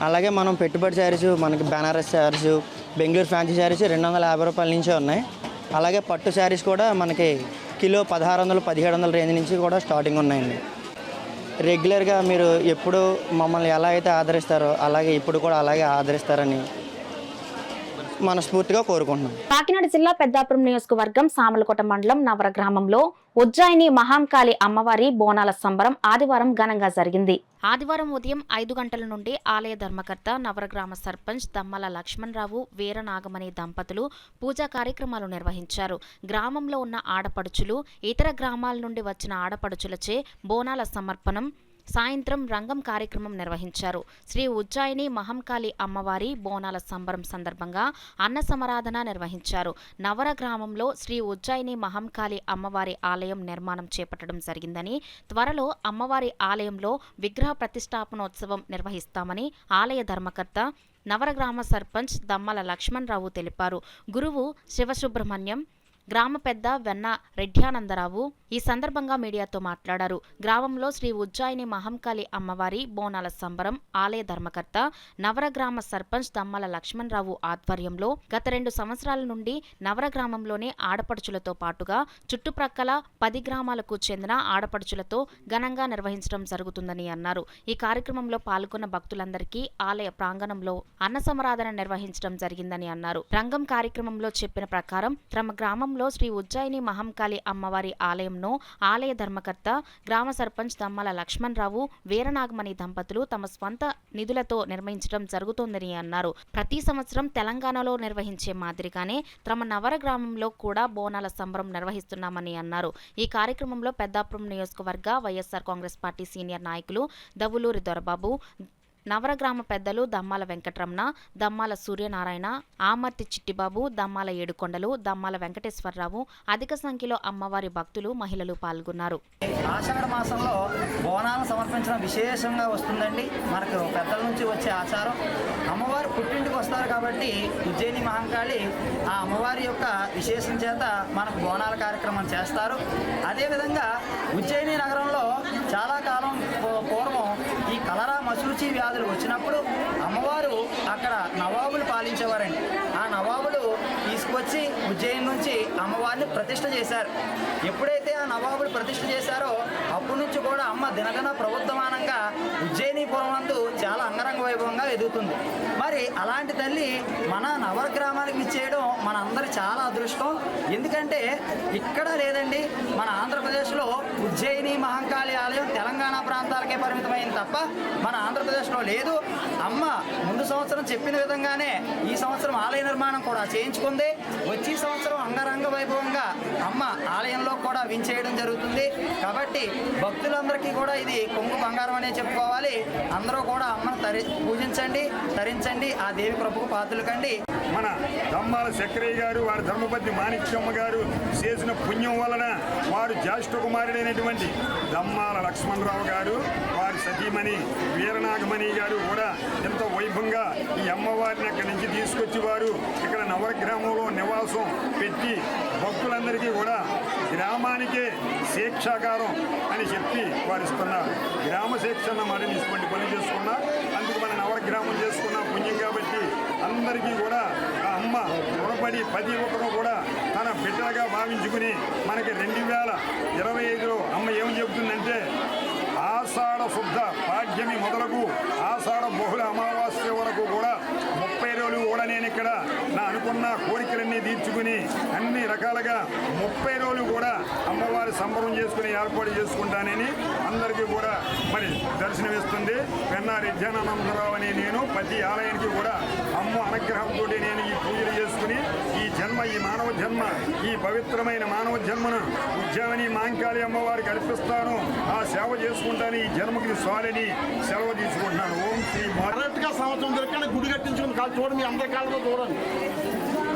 అలాగే మనం పెట్టుబడి శారీస్, మనకి బెనారస్ శారీస్, బెంగళూరు ఫ్యాన్సీ శారీస్ 250 రూపాయల నుంచే ఉన్నాయి. అలాగే పట్టు శారీస్ కూడా మనకి కిలో 1600, 1700 రేంజ్ నుంచి కూడా స్టార్టింగ్ ఉన్నాయండి. రెగ్యులర్గా మీరు ఎప్పుడు మమ్మల్ని ఎలా అయితే ఆదరిస్తారో అలాగే ఇప్పుడు కూడా అలాగే ఆదరిస్తారని మనస్ఫూర్తిగా కోరుకుంటున్నాం. కాకినాడ జిల్లా పెద్దాపురం నియోజకవర్గం సామలకోట మండలం నవర గ్రామంలో ఉజ్జయిని మహాంకాళి అమ్మవారి బోనాల సంబరం ఆదివారం ఘనంగా జరిగింది. ఆదివారం ఉదయం 5 గంటల నుండి ఆలయ ధర్మకర్త, నవరగ్రామ సర్పంచ్ దమ్మల లక్ష్మణరావు, వీరనాగమణి దంపతులు పూజా కార్యక్రమాలు నిర్వహించారు. గ్రామంలో ఉన్న ఆడపడుచులు, ఇతర గ్రామాల నుండి వచ్చిన ఆడపడుచులచే బోనాల సమర్పణం, సాయంత్రం రంగం కార్యక్రమం నిర్వహించారు. శ్రీ ఉజ్జయిని మహంకాళి అమ్మవారి బోనాల సంబరం సందర్భంగా అన్న సమరాధన నిర్వహించారు. నవర గ్రామంలో శ్రీ ఉజ్జయిని మహంకాళి అమ్మవారి ఆలయం నిర్మాణం చేపట్టడం జరిగిందని, త్వరలో అమ్మవారి ఆలయంలో విగ్రహ ప్రతిష్టాపనోత్సవం నిర్వహిస్తామని ఆలయ ధర్మకర్త, నవరగ్రామ సర్పంచ్ దమ్మల లక్ష్మణరావు తెలిపారు. గురువు శివసుబ్రహ్మణ్యం, గ్రామ పెద్ద వెన్న రెడ్యానందరావు ఈ సందర్భంగా మీడియాతో మాట్లాడారు. గ్రామంలో శ్రీ ఉజ్జయిని మహంకాళి అమ్మవారి బోనాల సంబరం ఆలయ ధర్మకర్త, నవరగ్రామ సర్పంచ్ దమ్మల లక్ష్మణరావు ఆధ్వర్యంలో గత 2 సంవత్సరాల నుండి నవర గ్రామంలోని ఆడపడుచులతో పాటుగా చుట్టుప్రక్కల 10 గ్రామాలకు చెందిన ఆడపడుచులతో ఘనంగా నిర్వహించడం జరుగుతుందని అన్నారు. ఈ కార్యక్రమంలో పాల్గొన్న భక్తులందరికీ ఆలయ ప్రాంగణంలో అన్న సమరాధన నిర్వహించడం జరిగిందని అన్నారు. రంగం కార్యక్రమంలో చెప్పిన ప్రకారం తమ గ్రామం కార్యక్రమంలో శ్రీ ఉజ్జయిని మహంకాళి అమ్మవారి ఆలయంను ఆలయ ధర్మకర్త గ్రామ సర్పంచ్ దమ్మల లక్ష్మణరావు వీరనాగమణి దంపతులు తమ స్వంత నిధులతో నిర్వహించడం జరుగుతోందని అన్నారు. ప్రతి సంవత్సరం తెలంగాణలో నిర్వహించే మాదిరిగానే తమ నవర గ్రామంలో కూడా బోనాల సంబరం నిర్వహిస్తున్నామని అన్నారు. ఈ కార్యక్రమంలో పెద్దాపురం నియోజకవర్గ వైఎస్ఆర్ కాంగ్రెస్ పార్టీ సీనియర్ నాయకులు దవులూరి దొరబాబు, నవరగ్రామ పెద్దలు దమ్మాల వెంకటరమణ, దమ్మాల సూర్యనారాయణ, ఆమర్తి చిట్టిబాబు, దమ్మాల ఏడుకొండలు, దమ్మాల వెంకటేశ్వరరావు, అధిక సంఖ్యలో అమ్మవారి భక్తులు, మహిళలు పాల్గొన్నారు. ఆషాఢ మాసంలో బోనాలను సమర్పించడం విశేషంగా వస్తుందండి. మనకు పెద్దల నుంచి వచ్చే ఆచారం. అమ్మవారు పుట్టింటికి వస్తారు కాబట్టి ఉజ్జయిని మహంకాళి ఆ అమ్మవారి యొక్క విశేషం చేత మనకు బోనాల కార్యక్రమం చేస్తారు. అదేవిధంగా ఉజ్జయిని నగరంలో చాలా కాలం పూర్వం ఈ కలరా మసూచి వ్యాధులు వచ్చినప్పుడు అమ్మవారు అక్కడ నవాబులు పాలించేవారండి. ఆ నవాబులు తీసుకొచ్చి ఉజ్జయిని నుంచి అమ్మవారిని ప్రతిష్ఠ చేశారు. ఎప్పుడైతే ఆ నవాబులు ప్రతిష్ఠ చేశారో అప్పటి నుంచి కూడా అమ్మ దినదిన ప్రవర్ధమానంగా ఉజ్జయినిపురం నందు చాలా అంగరంగ వైభవంగా ఎదుగుతుంది. మరి అలాంటి తల్లి మన నవర గ్రామాలకు ఇచ్చేయడం మన అందరి చాలా అదృష్టం. ఎందుకంటే ఇక్కడ లేదండి, మన ఆంధ్రప్రదేశ్లో ఉజ్జయిని మహంకాళి ఆలయం తెలంగాణ ప్రాంతాలకే పరిమితమైంది తప్ప మన ఆంధ్రప్రదేశ్లో లేదు. అమ్మ ముందు సంవత్సరం చెప్పిన విధంగానే ఈ సంవత్సరం ఆలయ నిర్మాణం కూడా చేయించుకుంది. వచ్చే సంవత్సరం అంగరంగ వైభవంగా అమ్మ ఆలయంలో కూడా వించేయడం జరుగుతుంది. కాబట్టి భక్తులందరికీ కూడా ఇది కొంగు బంగారం అనే చెప్పుకోవాలి. అందరూ కూడా అమ్మను పూజించండి, తరించండి, ఆ దేవి కృపకు పాత్రలు కండి. మన దమ్మాల చక్రయ్య గారు, వారి ధర్మపతి మాణిక్యమ్మ గారు చేసిన పుణ్యం వలన వారు జ్యేష్ఠ కుమారుడైనటువంటి దమ్మాల లక్ష్మణరావు గారు, వారి సతీమణి వీరనాగమణి గారు కూడా ఎంతో వైభవంగా ఈ అమ్మవారిని అక్కడి నుంచి తీసుకొచ్చి వారు ఇక్కడ నవగ్రామంలో నివాసం పెట్టి భక్తులందరికీ కూడా గ్రామానికే శిక్షాకారం అని చెప్పి వారు ఇస్తున్నారు. గ్రామ శిక్ష అన్న మాట తీసుకుంటే పని చేసుకున్నా, అందుకు మన నవగ్రామం చేసుకున్న పుణ్యం కాబట్టి అందరికీ కూడా ఆ అమ్మ రుణపడి ప్రతి ఒక్కరూ కూడా తన బిడ్డగా భావించుకుని మనకి 2025లో అమ్మ ఏమని చెబుతుందంటే, ఆషాఢ శుద్ధ పాడ్యమి మొదలకు ఆషాఢ బహుళ అమావాస్య వరకు కూడా 30 రోజులు కూడా నేను ఇక్కడ నా అనుకున్న కోరికలన్నీ తీర్చుకుని అన్ని రకాలుగా 30 రోజులు కూడా అమ్మవారి సంబరం చేసుకుని ఏర్పాటు చేసుకుంటానని అందరికీ కూడా మరి దర్శనమిస్తుంది. వెన్నారి విద్యానందరావు అని నేను ప్రతి ఆలయానికి కూడా అమ్మ అనుగ్రహంతో నేను ఈ పూజలు చేసుకుని ఈ జన్మ, ఈ మానవ జన్మ, ఈ పవిత్రమైన మానవ జన్మను ఉజ్జయిని మహంకాళి అమ్మవారికి అర్పిస్తాను, ఆ సేవ చేసుకుంటాను, ఈ జన్మకి స్వాలిని సెలవు తీసుకుంటున్నాను. ఓం శ్రీ కరెక్ట్గా సంవత్సరం దొరికిన గుడి కట్టించుకుని కాదు చూడండి, మీ అందరి కాళ్ళతో చూడండి.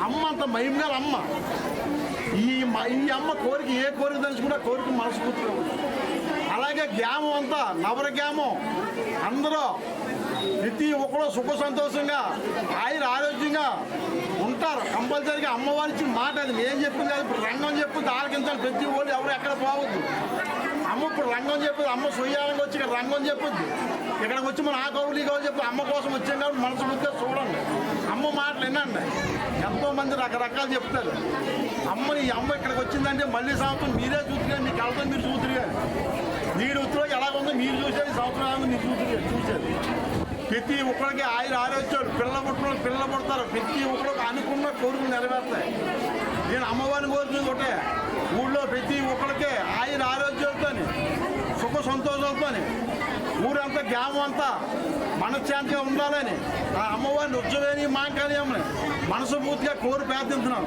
అమ్మ అంత మహిమగల అమ్మ. ఈ అమ్మ కోరిక ఏ కోరిక తెలుసుకుంటే కోరిక మనస్ఫూర్తిగా. అలాగే గ్రామం అంతా నవర గ్రామం అందరూ ప్రతి ఒక్కరు సుఖ సంతోషంగా ఆరోగ్యంగా ఉంటారు. కంపల్సరీగా అమ్మవారి ఇచ్చిన మాట అది. నేను చెప్పింది కాదు, ఇప్పుడు రంగం చెప్పింది ఆలకించాలి. ప్రతి వాళ్ళు ఎవరు ఎక్కడ పోవద్దు. అమ్మ ఇప్పుడు రంగం చెప్పింది, అమ్మ సొయ్యాలంగా వచ్చి ఇక్కడ రంగం చెప్పుద్ది. ఇక్కడికి వచ్చి మన ఆ కౌలు ఈ కౌలు చెప్పి అమ్మ కోసం వచ్చాం కాబట్టి మనసుగా చూడండి, అమ్మ మాటలు వినండి. ఎంతోమంది రకరకాలు చెప్తారు. ఈ అమ్మ ఇక్కడికి వచ్చిందంటే మళ్ళీ సంవత్సరం మీరే చూతున్నారు, మీ కళ్ళతో మీరు చూతురుగా, మీరు ఉత్తరం ఎలాగుందో మీరు చూసేది, సంవత్సరం మీరు చూసేది. ప్రతి ఒక్కరికి ఆరోగ్యాలు, పిల్లలు పుడతారు. ప్రతి ఒక్కరికి అనుకున్న కోరికలు నెరవేరుతాయి. నేను అమ్మవారిని కోరుతుంది ఒకటే, ఊళ్ళో ప్రతి ఒక్కరికి ఆరోగ్యాలతో సుఖ సంతోషాలతో ఊరంతా గ్రామం అంతా మనశ్శాంతిగా ఉండాలని ఆ అమ్మవారిని ఉజ్జయిని మహంకాళి అమ్మని మనస్ఫూర్తిగా కోరి ప్రార్థించున్నాం.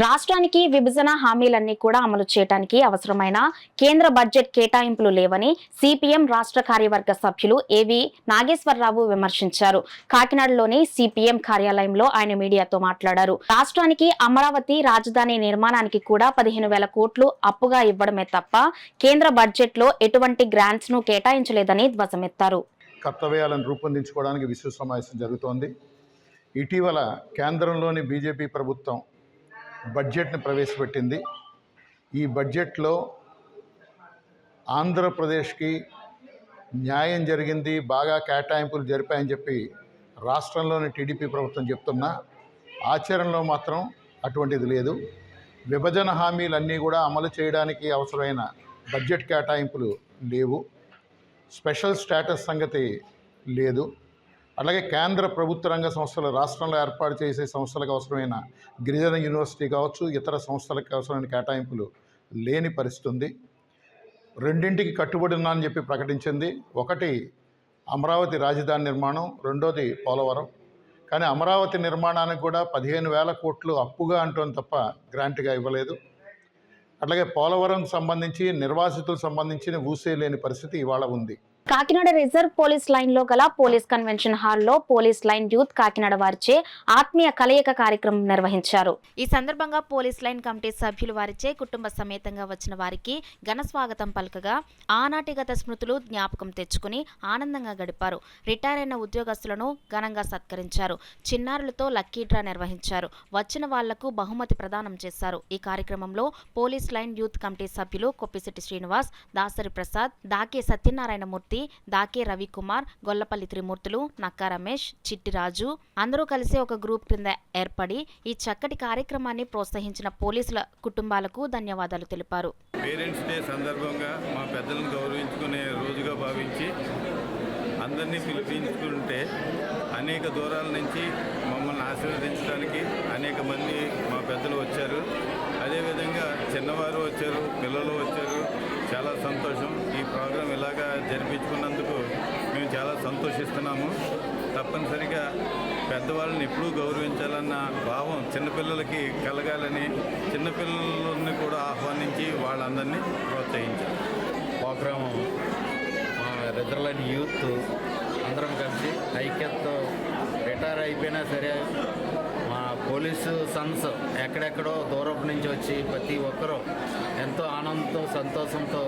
రాష్ట్రానికి విభజన హామీలన్నీ కూడా అమలు చేయడానికి అవసరమైన కేంద్ర బడ్జెట్ కేటాయింపులు లేవని సిపిఎం రాష్ట్ర కార్యవర్గ సభ్యులు ఏవి నాగేశ్వరరావు విమర్శించారు. కాకినాడలోని సిపిఎం కార్యాలయంలో ఆయన మీడియాతో మాట్లాడారు. రాష్ట్రానికి అమరావతి రాజధాని నిర్మాణానికి కూడా 15,000 కోట్లు అప్పుగా ఇవ్వడమే తప్ప కేంద్ర బడ్జెట్ లో ఎటువంటి గ్రాంట్స్ ను కేటాయించలేదని ధ్వజమెత్తారు. కర్తవ్యాలను రూపొందించుకోవడానికి విశ్వ సమావేశం జరుగుతోంది. ఇటీవల కేంద్రంలోని బీజేపీ ప్రభుత్వం బడ్జెట్ని ప్రవేశపెట్టింది. ఈ బడ్జెట్లో ఆంధ్రప్రదేశ్కి న్యాయం జరిగింది, బాగా కేటాయింపులు జరిపాయని చెప్పి రాష్ట్రంలోని టీడీపీ ప్రభుత్వం చెప్తున్నా ఆచరణలో మాత్రం అటువంటిది లేదు. విభజన హామీలన్నీ కూడా అమలు చేయడానికి అవసరమైన బడ్జెట్ కేటాయింపులు లేవు. స్పెషల్ స్టేటస్ సంగతి లేదు. అలాగే కేంద్ర ప్రభుత్వ రంగ సంస్థలు రాష్ట్రంలో ఏర్పాటు చేసే సంస్థలకు అవసరమైన గిరిజన యూనివర్సిటీ కావచ్చు, ఇతర సంస్థలకు అవసరమైన కేటాయింపులు లేని పరిస్థితి ఉంది. రెండింటికి కట్టుబడి ఉన్నానని చెప్పి ప్రకటించింది. ఒకటి అమరావతి రాజధాని నిర్మాణం, రెండోది పోలవరం. కానీ అమరావతి నిర్మాణానికి కూడా 15,000 కోట్లు అప్పుగా అంటోంది తప్ప గ్రాంట్గా ఇవ్వలేదు. అట్లాగే పోలవరం సంబంధించి నిర్వాసితులకు సంబంధించిన ఊసే లేని పరిస్థితి ఇవాళ ఉంది. కాకినాడ రిజర్వ్ పోలీస్ లైన్ లో గల పోలీస్ కన్వెన్షన్ హాల్లో పోలీస్ లైన్ యూత్ కాకినాడ వారిచే ఆత్మీయ కలయిక కార్యక్రమం నిర్వహించారు. ఈ సందర్భంగా పోలీస్ లైన్ కమిటీ సభ్యులు వారిచే కుటుంబ సమేతంగా వచ్చిన వారికి ఘన స్వాగతం పలకగా ఆనాటి గత స్మృతులు జ్ఞాపకం తెచ్చుకుని ఆనందంగా గడిపారు. రిటైర్ అయిన ఉద్యోగస్తులను ఘనంగా సత్కరించారు. చిన్నారులతో లక్కీ డ్రా నిర్వహించారు. వచ్చిన వాళ్లకు బహుమతి ప్రదానం చేశారు. ఈ కార్యక్రమంలో పోలీస్ లైన్ యూత్ కమిటీ సభ్యులు కొప్పిశెట్టి శ్రీనివాస్, దాసరి ప్రసాద్, దాకే సత్యనారాయణమూర్తి, దాకే రవికుమార్, గొల్లపల్లి త్రిమూర్తులు, నక్కా రమేష్, చిట్టి రాజు అందరూ కలిసి ఒక గ్రూప్ కింద ఏర్పడి ఈ చక్కటి కార్యక్రమాన్ని ప్రోత్సహించిన పోలీసుల కుటుంబాలకు ధన్యవాదాలు తెలిపారు. పేరెంట్స్ డే సందర్భంగా మా పెద్దలను గౌరవించుకునే రోజుగా భావించి అందరినీ పిలిపించుకుంటే అనేక దూరాల నుంచి మమ్మల్ని ఆశీర్వదించడానికి అనేక మంది మా పెద్దలు వచ్చారు. అదేవిధంగా చిన్నవారు వచ్చారు, పిల్లలు వచ్చారు. చాలా సంతోషం. ఈ ప్రోగ్రాం ఇలాగా జరిపించుకున్నందుకు మేము చాలా సంతోషిస్తున్నాము. తప్పనిసరిగా పెద్దవాళ్ళని ఎప్పుడూ గౌరవించాలన్న భావం చిన్నపిల్లలకి కలగాలని చిన్నపిల్లలని కూడా ఆహ్వానించి వాళ్ళందరినీ ప్రోత్సహించారు. ప్రోగ్రాము రిజర్వ్ లైన్ యూత్ అందరం కలిసి ఐక్యతతో రిటైర్ అయిపోయినా సరే మా పోలీసు సన్స్ ఎక్కడెక్కడో దూరం నుంచి వచ్చి ప్రతి ఒక్కరూ ఎంతో ఆనందంతో సంతోషంతో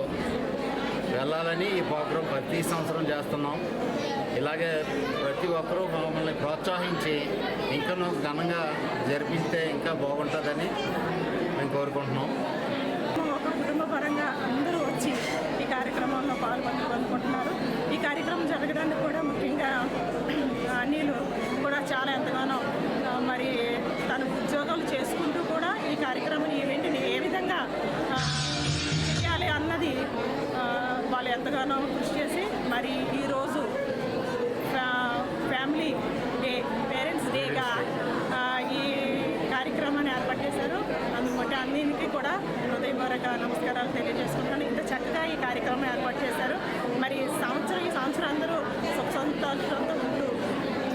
వెళ్ళాలని ఈ ప్రోగ్రాం ప్రతి సంవత్సరం చేస్తున్నాం. ఇలాగే ప్రతి ఒక్కరూ మమ్మల్ని ప్రోత్సహించి ఇంకా ఘనంగా జరిపిస్తే ఇంకా బాగుంటుందని మేము కోరుకుంటున్నాం. ఒక కుటుంబ పరంగా అందరూ వచ్చి ఈ కార్యక్రమంలో పాల్గొనుకుంటున్నారు. ఈ కార్యక్రమం జరగడానికి కూడా ముఖ్యంగా అనిలు కూడా చాలా ఎంతగానో మరి తన ఉద్యోగాలు చేసుకుంటూ కూడా ఈ కార్యక్రమం ఈవెంట్ని ఏ విధంగా చేయాలి అన్నది వాళ్ళు ఎంతగానో కృషి చేసి మరి ఈరోజు ఫ్యామిలీ డే, పేరెంట్స్ డేగా ఈ కార్యక్రమాన్ని ఏర్పాటు చేశారు. అందుబట్టి అన్నింటికి కూడా హృదయపూర్వక నమస్కారాలు తెలియజేసుకుంటాను. ఇంత చక్కగా ఈ కార్యక్రమం ఏర్పాటు చేశారు. మరి ఈ సంవత్సరం అందరూ సుఖ సంతోషంతో ఉంటూ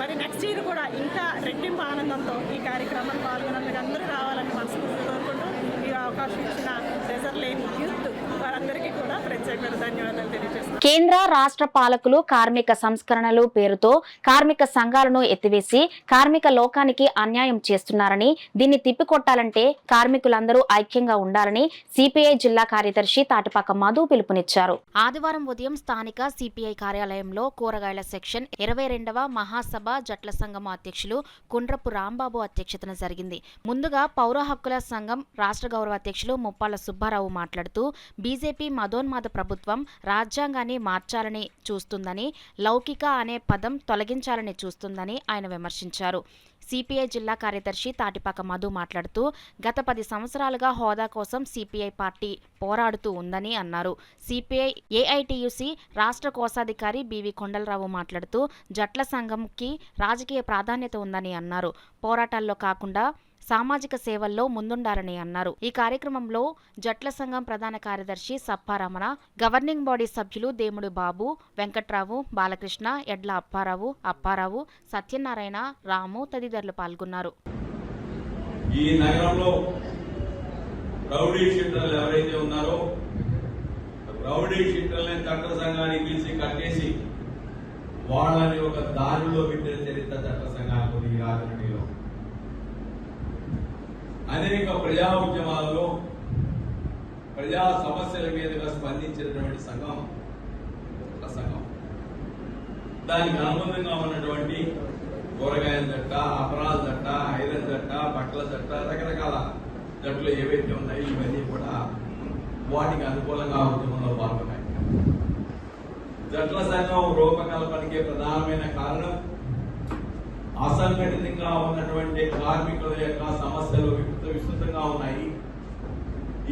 మరి నెక్స్ట్ ఇయర్ కూడా ఇంకా రెట్టింపు ఆనందంతో ఈ కార్యక్రమాన్ని పాల్గొనందుకు అందరూ రావాలని మనస్ఫూర్తి కోరుకుంటూ ఈ అవకాశం ఇచ్చిన రిజర్వ్ లైన్ యూత్ వారందరికీ కూడా ప్రత్యేకమైన ధన్యవాదాలు తెలియజేస్తున్నాను. కేంద్ర రాష్ట్ర పాలకులు కార్మిక సంస్కరణలు పేరుతో కార్మిక సంఘాలను ఎత్తివేసి కార్మిక లోకానికి అన్యాయం చేస్తున్నారని, దీన్ని తిప్పికొట్టాలంటే కార్మికులందరూ ఐక్యంగా ఉండాలని సిపిఐ జిల్లా కార్యదర్శి తాటిపాక మధు పిలుపునిచ్చారు. ఆదివారం ఉదయం స్థానిక సిపిఐ కార్యాలయంలో కూరగాయల సెక్షన్ 22వ మహాసభ జట్ల సంఘం అధ్యక్షులు కుండ్రపు రాంబాబు అధ్యక్షతన జరిగింది. ముందుగా పౌర హక్కుల సంఘం రాష్ట్ర గౌరవ అధ్యక్షులు ముప్పాళ్ల సుబ్బారావు మాట్లాడుతూ బీజేపీ మదోన్మాద ప్రభుత్వం రాజ్యాంగాన్ని మార్చాలని చూస్తుందని, లౌకిక అనే పదం తొలగించాలని చూస్తుందని ఆయన విమర్శించారు. సిపిఐ జిల్లా కార్యదర్శి తాటిపాక మధు మాట్లాడుతూ గత 10 సంవత్సరాలుగా హోదా కోసం సిపిఐ పార్టీ పోరాడుతూ ఉందని అన్నారు. సిపిఐ ఏఐటియుసి రాష్ట్ర కోశాధికారి బివి కొండలరావు మాట్లాడుతూ జట్ల సంఘంకి రాజకీయ ప్రాధాన్యత ఉందని అన్నారు. పోరాటాల్లో కాకుండా సామాజిక సేవల్లో ముందుండాలని అన్నారు. ఈ కార్యక్రమంలో జట్ల సంఘం ప్రధాన కార్యదర్శి సప్పారమణ, గవర్నింగ్ బాడీ సభ్యులు దేముడు బాబు, వెంకట్రావు, బాలకృష్ణ, ఎడ్ల అప్పారావు, సత్యనారాయణ, రాము తదితరులు పాల్గొన్నారు. ఈ నగరంలో రౌడీ షీటర్లు ఎవరైతే ఉన్నారో రౌడీ షీటర్లని చట్ట సంఘానికి పిలిచి కట్టేసి వాళ్ళని ఒక దారిలో పెట్టిన చరిత్ర చట్ట సంఘానికి ఈ రాజకీయంలో అనేక ప్రజా ఉద్యమాలలో ప్రజా సమస్యల మీదుగా స్పందించినటువంటి సంఘం దానికి అనుబంధంగా ఉన్నటువంటి కూరగాయల జట్ట, అపరాల జట్ట, ఐరన్ జట్ట, బట్టల జట్ట, రకరకాల జట్లు ఏవైతే ఉన్నాయో ఇవన్నీ కూడా వాటికి అనుకూలంగా ఉద్యమంలో పాల్గొన్నాయి. జట్ల సంఘం రూపకల్పనకి ప్రధానమైన కారణం అసంఘటితంగా ఉన్నటువంటి కార్మికుల యొక్క సమస్యలు విస్తృతంగా ఉన్నాయి.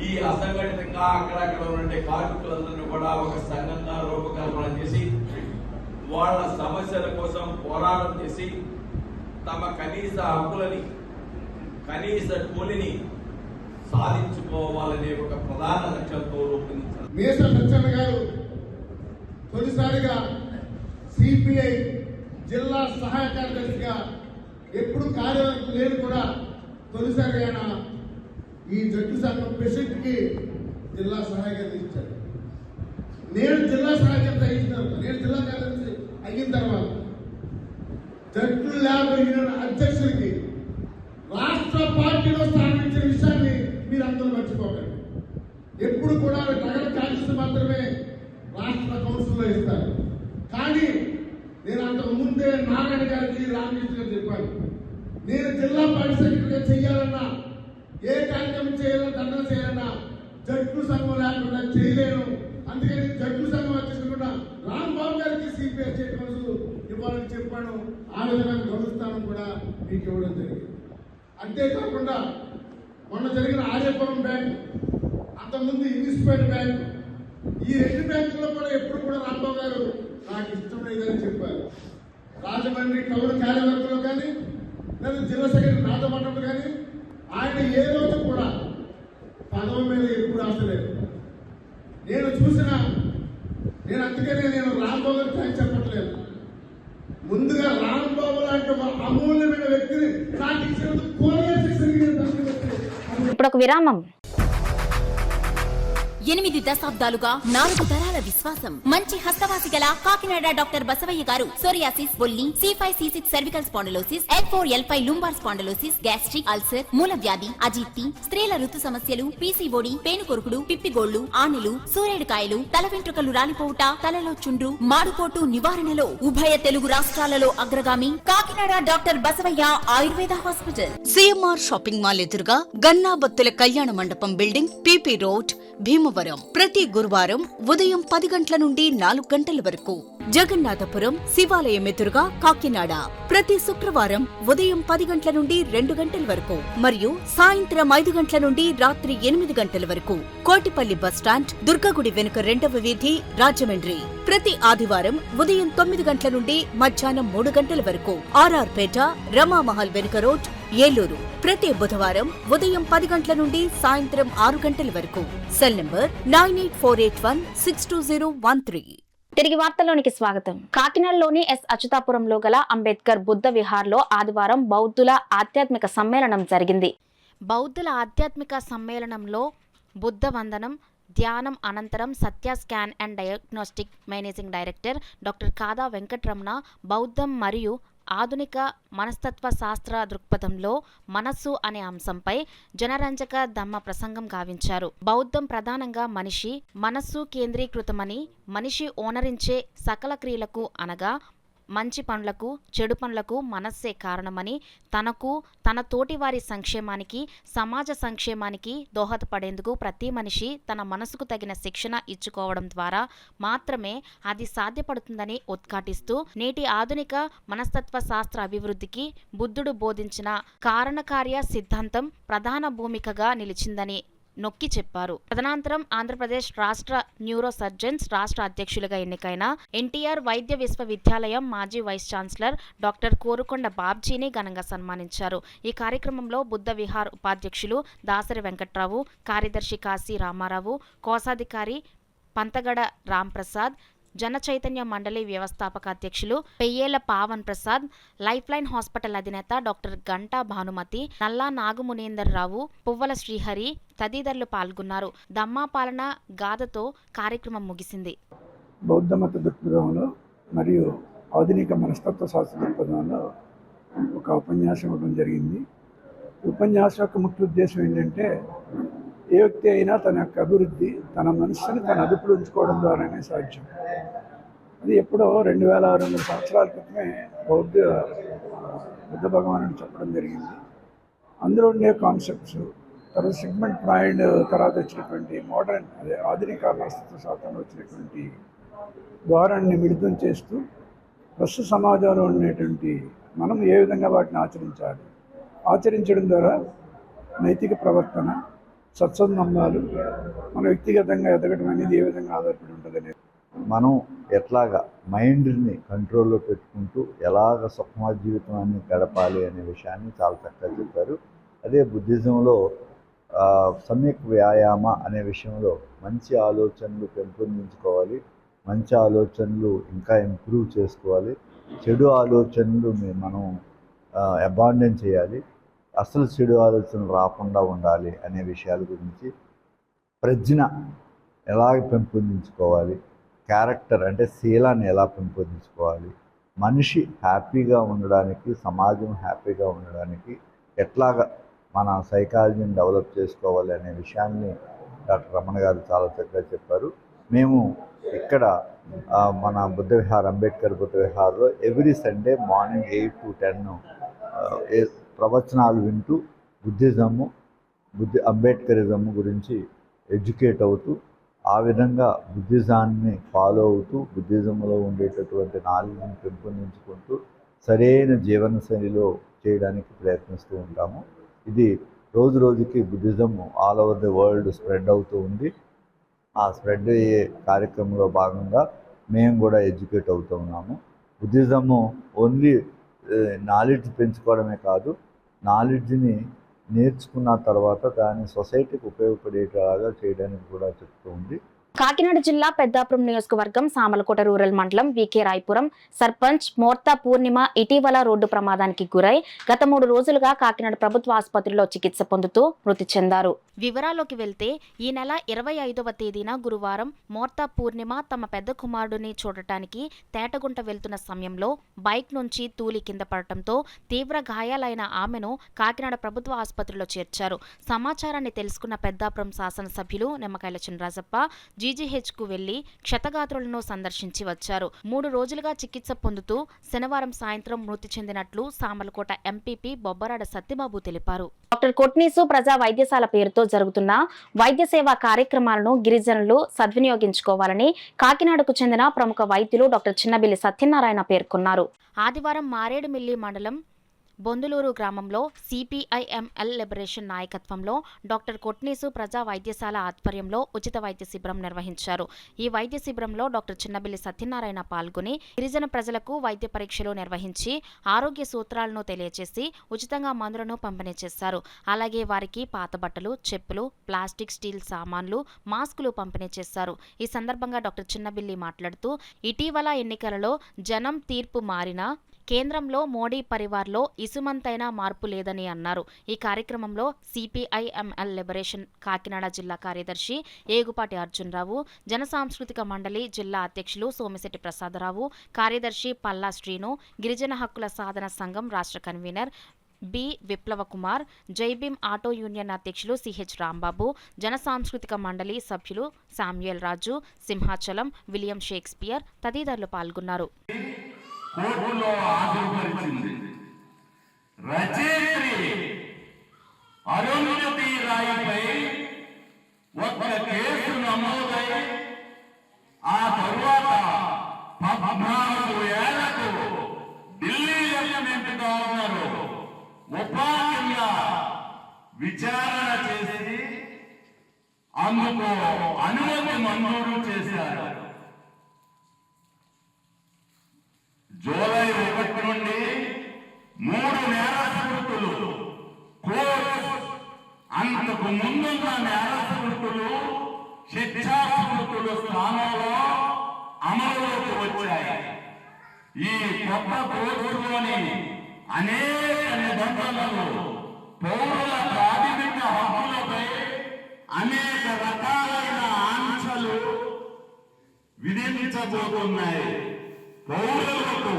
ఈ అసంఘటితంగా అక్కడక్కడ ఉన్న కార్మికులందరినీ కూడా ఒక సంఘంగా రూపకల్పన చేసి వాళ్ళ సమస్యల కోసం పోరాటం చేసి తమ కనీస హక్కులని, కనీస కూలిని సాధించుకోవాలనే ఒక ప్రధాన లక్ష్యంతో రూపొందించారు. మేస సత్యన్న గారు తొలిసారిగా సిపిఐ జిల్లా సహాయ కార్యదర్శిగా ఎప్పుడు కార్యవర్గం లేని కూడా తొలిసారిగా ఆయన ఈ జట్టు సంఘం ప్రెసిడెంట్కి జిల్లా సహాయ కార్యదర్శి ఇచ్చారు. నేను జిల్లా సహాయ కార్యదర్శి అయిన తర్వాత జట్టు ల్యాబ్ అధ్యక్షుడికి రాష్ట్ర పార్టీలో స్థాపించిన విషయాన్ని మీరు అందరూ మర్చిపోకండి. ఎప్పుడు కూడా నగర కాంగ్రెస్ మాత్రమే రాష్ట్ర కౌన్సిల్లో ఇస్తారు. కానీ నేను అంతకు ముందే నారాయణ గారికి, రామకృష్ణ గారికి చెప్పాను, నేను జిల్లా పార్టీ సెక్రటరీగా చేయాలన్నా, ఏ కార్యక్రమం చేయాలన్నా, దండన చేయాలన్నా జట్టు సంఘం లేకుండా చేయలేను. అందుకని జట్టు సంఘం వచ్చేసుకుంటా రాంబాబు గారికి సిపిఐ స్టేట్ కౌన్సిల్ ఇవ్వాలని చెప్పాను. ఆ విధమైన గౌరవస్థానం కూడా మీకు ఇవ్వడం జరిగింది. అంతేకాకుండా మొన్న జరిగిన ఆర్యపురం బ్యాంక్, అంతకుముందు ఇన్వెస్ట్మెంట్ బ్యాంక్, ఈ రెండు బ్యాంకుల్లో కూడా ఎప్పుడు కూడా రాంబాబు గారు నాకు ఇష్టం లేదని చెప్పారు. రాజమండ్రి టౌన్ కార్యవర్గంలో కానీ లేదా జిల్లా సెక్రటరీ రాజమండ్రిలో కానీ ఆయన ఏ రోజు కూడా పదవి మీద ఎప్పుడు ఆశలేదు. నేను అందుకనే నేను రాంబాబు గారు థ్యాంక్స్ చెప్పట్లేదు. ముందుగా రాంబాబు లాంటి అమూల్యమైన వ్యక్తిని నాకు ఇచ్చినందుకు ఇప్పుడు ఒక విరామం. 8 దశాబ్దాలుగా 4 తరాల విశ్వాసం. మంచి హస్తవాసి గల కాకినాడ డాక్టర్ బసవయ్య గారు సోరియాసిస్, బొల్లి, C5, C6 cervical spondylosis, L4, L5 lumbar spondylosis, gastric ulcer, మూల వ్యాధి, అజీర్తి, స్త్రీల ఋతు సమస్యలు, PCOD, పేనుకొరుకుడు, పిప్పిగోళ్లు, ఆనెలు, సూరేడుకాయలు, తల వెంట్రుకలు రాలిపోవుట, తలలో చుండ్రు, మాడుకోటు నివారణలో ఉభయ తెలుగు రాష్ట్రాలలో అగ్రగామి Kakinada doctor Basavayya Ayurveda hospital. CMR shopping mall ఎదురుగా గన్నాబత్తుల కళ్యాణ మండపం బిల్డింగ్, PP రోడ్, భీమవరం. ప్రతి గురువారం ఉదయం 10 గంటల నుండి 4 గంటల వరకు. జగన్నాథపురం శివాలయం ఎదురుగా కాకినాడ ప్రతి శుక్రవారం ఉదయం 10 గంటల నుండి 2 గంటల వరకు మరియు సాయంత్రం 5 గంటల నుండి రాత్రి 8 గంటల వరకు. కోటిపల్లి బస్టాండ్, దుర్గగుడి వెనుక 2వ వీధి, రాజమండ్రి ప్రతి ఆదివారం ఉదయం 9 గంటల నుండి మధ్యాహ్నం 3 గంటల వరకు. RR పేట, రమామహల్ వెనుక రోడ్, ఏలూరు ప్రతి బుధవారం ఉదయం 10 గంటల నుండి సాయంత్రం 6 గంటల వరకు. Cell number 9848162013. తిరిగి వార్తల్లోనికి స్వాగతం. కాకినాడలోని ఎస్ అచ్యుతాపురంలో గల అంబేద్కర్ బుద్ధ విహార్లో ఆదివారం బౌద్ధుల ఆధ్యాత్మిక సమ్మేళనం జరిగింది. బౌద్ధుల ఆధ్యాత్మిక సమ్మేళనంలో బుద్ధ వందనం, ధ్యానం అనంతరం Satya scan and diagnostic managing director doctor Kada Venkataramana బౌద్ధం మరియు ఆధునిక మనస్తత్వ శాస్త్ర దృక్పథంలో మనస్సు అనే అంశంపై జనరంజక ధమ్మ ప్రసంగం గావించారు. బౌద్ధం ప్రధానంగా మనిషి మనస్సు కేంద్రీకృతమని, మనిషి ఓనరించే సకల క్రియలకు అనగా మంచి పనులకు, చెడు పనులకు మనస్సే కారణమని, తనకు, తన తోటి వారి సంక్షేమానికి, సమాజ సంక్షేమానికి దోహదపడేందుకు ప్రతి మనిషి తన మనసుకు తగిన శిక్షణ ఇచ్చుకోవడం ద్వారా మాత్రమే అది సాధ్యపడుతుందని ఉద్ఘాటిస్తూ నేటి ఆధునిక మనస్తత్వ శాస్త్ర అభివృద్ధికి బుద్ధుడు బోధించిన కారణకార్య సిద్ధాంతం ప్రధాన భూమికగా నిలిచిందని నొక్కి చెప్పారు. తదనంతరం ఆంధ్రప్రదేశ్ రాష్ట్ర న్యూరో సర్జన్స్ రాష్ట్ర అధ్యక్షులుగా ఎన్నికైన ఎన్టీఆర్ వైద్య విశ్వవిద్యాలయం మాజీ వైస్ ఛాన్సలర్ డాక్టర్ కోరుకొండ బాబ్జీని ఘనంగా సన్మానించారు. ఈ కార్యక్రమంలో బుద్ధ విహార్ ఉపాధ్యక్షులు దాసరి వెంకట్రావు, కార్యదర్శి కాశీ రామారావు, కోశాధికారి పంతగడ రాంప్రసాద్, జన చైతన్య మండలి వ్యవస్థాపక అధ్యక్షులు Peyyela Pavan Prasad, life line hospital అధినేత డాక్టర్ గంటా భానుమతి, నల్లా నాగమునేందర్ రావు, పువ్వల శ్రీహరి తదితరులు పాల్గొన్నారు. దమ్మాపాలన గాథతో కార్యక్రమం ముగిసింది. బౌద్ధ మత దృక్పథంలో మరియు ఆధునిక మనస్తత్వ శాస్త్ర దృక్పథంలో ఒక ఉపన్యాసం ఇవ్వడం జరిగింది. ఉపన్యాసం యొక్క ముఖ్య ఉద్దేశం ఏంటంటే, ఏ వ్యక్తి అయినా తన యొక్క అభివృద్ధి తన మనస్సుని తన అదుపులో ఉంచుకోవడం ద్వారానే సాధ్యం. అది ఎప్పుడో 2600 సంవత్సరాల క్రితమే బౌద్ధ బుద్ధ భగవానుడు చెప్పడం జరిగింది. అందులో ఉండే కాన్సెప్ట్స్ తర్వాత సిగ్మండ్ ఫ్రాయిడ్ తర్వాత వచ్చినటువంటి మోడర్న్ అదే ఆధునిక మనస్తత్వ శాస్త్రంలో వచ్చినటువంటి ద్వారాన్ని మిళితం చేస్తూ ప్రస్తుత సమాజంలో ఉండేటువంటి మనం ఏ విధంగా వాటిని ఆచరించాలి, ఆచరించడం ద్వారా నైతిక ప్రవర్తన, సత్సంబంధాలు మన వ్యక్తిగతంగా ఎదగడం అనేది ఏ విధంగా ఆధారపడి ఉంటుంది అనేది మనం ఎట్లాగా మైండ్ని కంట్రోల్లో పెట్టుకుంటూ ఎలాగ సుఖమ జీవితాన్ని గడపాలి అనే విషయాన్ని చాలా చక్కగా చెప్పారు. అదే బుద్ధిజంలో సమ్యక్ వ్యాయామ అనే విషయంలో మంచి ఆలోచనలు పెంపొందించుకోవాలి, మంచి ఆలోచనలు ఇంకా ఇంప్రూవ్ చేసుకోవాలి, చెడు ఆలోచనలు మనం అబాండన్ చేయాలి, అసలు చెడు ఆలోచనలు రాకుండా ఉండాలి అనే విషయాల గురించి, ప్రజ్ఞ ఎలాగ పెంపొందించుకోవాలి, క్యారెక్టర్ అంటే శీలాన్ని ఎలా పెంపొందించుకోవాలి, మనిషి హ్యాపీగా ఉండడానికి, సమాజం హ్యాపీగా ఉండడానికి ఎట్లాగ మన సైకాలజీని డెవలప్ చేసుకోవాలి అనే విషయాన్ని డాక్టర్ రమణ గారు చాలా చక్కగా చెప్పారు. మేము ఇక్కడ మన బుద్ధ విహార్, అంబేద్కర్ బుద్ధ విహార్లో ఎవ్రీ సండే మార్నింగ్ 8 to 10 ప్రవచనాలు వింటూ బుద్ధిజము, అంబేద్కరిజము గురించి ఎడ్యుకేట్ అవుతూ, ఆ విధంగా బుద్ధిజాన్ని ఫాలో అవుతూ బుద్ధిజంలో ఉండేటటువంటి నాలెడ్జ్ని పెంపొందించుకుంటూ సరైన జీవనశైలిలో చేయడానికి ప్రయత్నిస్తూ ఉంటాము. ఇది రోజు రోజుకి Buddhism all over the world spread అవుతూ ఉంది. ఆ స్ప్రెడ్ అయ్యే కార్యక్రమంలో భాగంగా మేము కూడా ఎడ్యుకేట్ అవుతూ ఉన్నాము. బుద్ధిజము ఓన్లీ నాలెడ్జ్ పెంచుకోవడమే కాదు, నాలెడ్జ్ని నేర్చుకున్న తర్వాత దాన్ని సొసైటీకి ఉపయోగపడేలాగా చేయడానికి కూడా చెప్తూ ఉంది. కాకినాడ జిల్లా పెద్దాపురం నియోజకవర్గం సామలకోట రూరల్ మండలం వికే రాయపురం సర్పంచ్ మోర్తా పూర్ణిమ ఇటీవల రోడ్డు ప్రమాదానికి గురై గత 3 రోజులుగా కాకినాడ ప్రభుత్వ ఆసుపత్రిలో చికిత్స పొందుతూ మృతి చెందారు. వివరాల్లోకి వెళ్తే ఈ నెల 25వ తేదీన గురువారం మోర్తా పూర్ణిమ తమ పెద్ద కుమారుడిని చూడటానికి తేటగుంట వెళ్తున్న సమయంలో బైక్ నుంచి తూలి కింద పడటంతో తీవ్ర గాయాలైన ఆమెను కాకినాడ ప్రభుత్వ ఆసుపత్రిలో చేర్చారు. సమాచారాన్ని తెలుసుకున్న పెద్దాపురం శాసనసభ్యులు నిమ్మకాయల చినరాజప్ప జీజీహెచ్కు వెళ్లి క్షతగాత్రులను సందర్శించి వచ్చారు. 3 రోజులుగా చికిత్స పొందుతూ శనివారం సాయంత్రం మృతి చెందినట్లు సామలకోట ఎంపీపీ బొబ్బరాడ సత్యబాబు తెలిపారు. డాక్టర్ కొట్నీసు ప్రజా వైద్యశాల పేరుతో జరుగుతున్న వైద్య సేవా కార్యక్రమాలను గిరిజనులు సద్వినియోగించుకోవాలని కాకినాడకు చెందిన ప్రముఖ వైద్యులు డాక్టర్ చిన్నబిల్లి సత్యనారాయణ పేర్కొన్నారు. ఆదివారం మారేడుమిల్లి మండలం బొందులూరు గ్రామంలో సిపిఐఎంఎల్ లిబరేషన్ నాయకత్వంలో డాక్టర్ కొట్నీసు ప్రజా వైద్యశాల ఆధ్వర్యంలో ఉచిత వైద్య శిబిరం నిర్వహించారు. ఈ వైద్య శిబిరంలో డాక్టర్ చిన్నబిల్లి సత్యనారాయణ పాల్గొని గిరిజన ప్రజలకు వైద్య పరీక్షలు నిర్వహించి ఆరోగ్య సూత్రాలను తెలియజేసి ఉచితంగా మందులను పంపిణీ చేశారు. అలాగే వారికి పాత బట్టలు, చెప్పులు, ప్లాస్టిక్, స్టీల్ సామాన్లు, మాస్కులు పంపిణీ చేశారు. ఈ సందర్భంగా డాక్టర్ చిన్నబిల్లి మాట్లాడుతూ ఇటీవల ఎన్నికలలో జనం తీర్పు మారినా కేంద్రంలో మోడీ పరివార్లో ఇసుమంతైనా మార్పు లేదని అన్నారు. ఈ కార్యక్రమంలో సిపిఐఎంఎల్ లిబరేషన్ కాకినాడ జిల్లా కార్యదర్శి ఏగుపాటి అర్జునరావు, జన సాంస్కృతిక మండలి జిల్లా అధ్యక్షులు సోమిశెట్టి ప్రసాదరావు, కార్యదర్శి పల్లా శ్రీను, గిరిజన హక్కుల సాధన సంఘం రాష్ట్ర కన్వీనర్ బి విప్లవ కుమార్, జైభీం ఆటో యూనియన్ అధ్యక్షులు సిహెచ్ రాంబాబు, జన సాంస్కృతిక మండలి సభ్యులు శామ్యుయల్ రాజు, సింహాచలం, విలియం షేక్స్పియర్ తదితరులు పాల్గొన్నారు. కోర్టులో హాజరుపరిచింది. రచయిత్రి అరుంధతి రాయిపై ఒక్క కేసు నమోదై ఆ తరువాత 14 ఏళ్లకు ఢిల్లీ లెఫ్టినెంట్ గవర్నరు ఉపాధ్యంగా విచారణ చేసి అందుకు అనుమతి మంజూరు చేశారు. జూలై 1 నుండి 3 నేరస్తులు కోర్టు అంతకు ముందున్న నేరస్తులు శిక్షాస్మృతులు స్థానంలో అమలులోకి వచ్చాయి. ఈ కొత్త కోర్టులోని అనేక నిబంధనలు పౌరుల ప్రాథమిక హక్కులపై అనేక రకాలైన ఆంక్షలు విధించబోతున్నాయి. పౌరులకు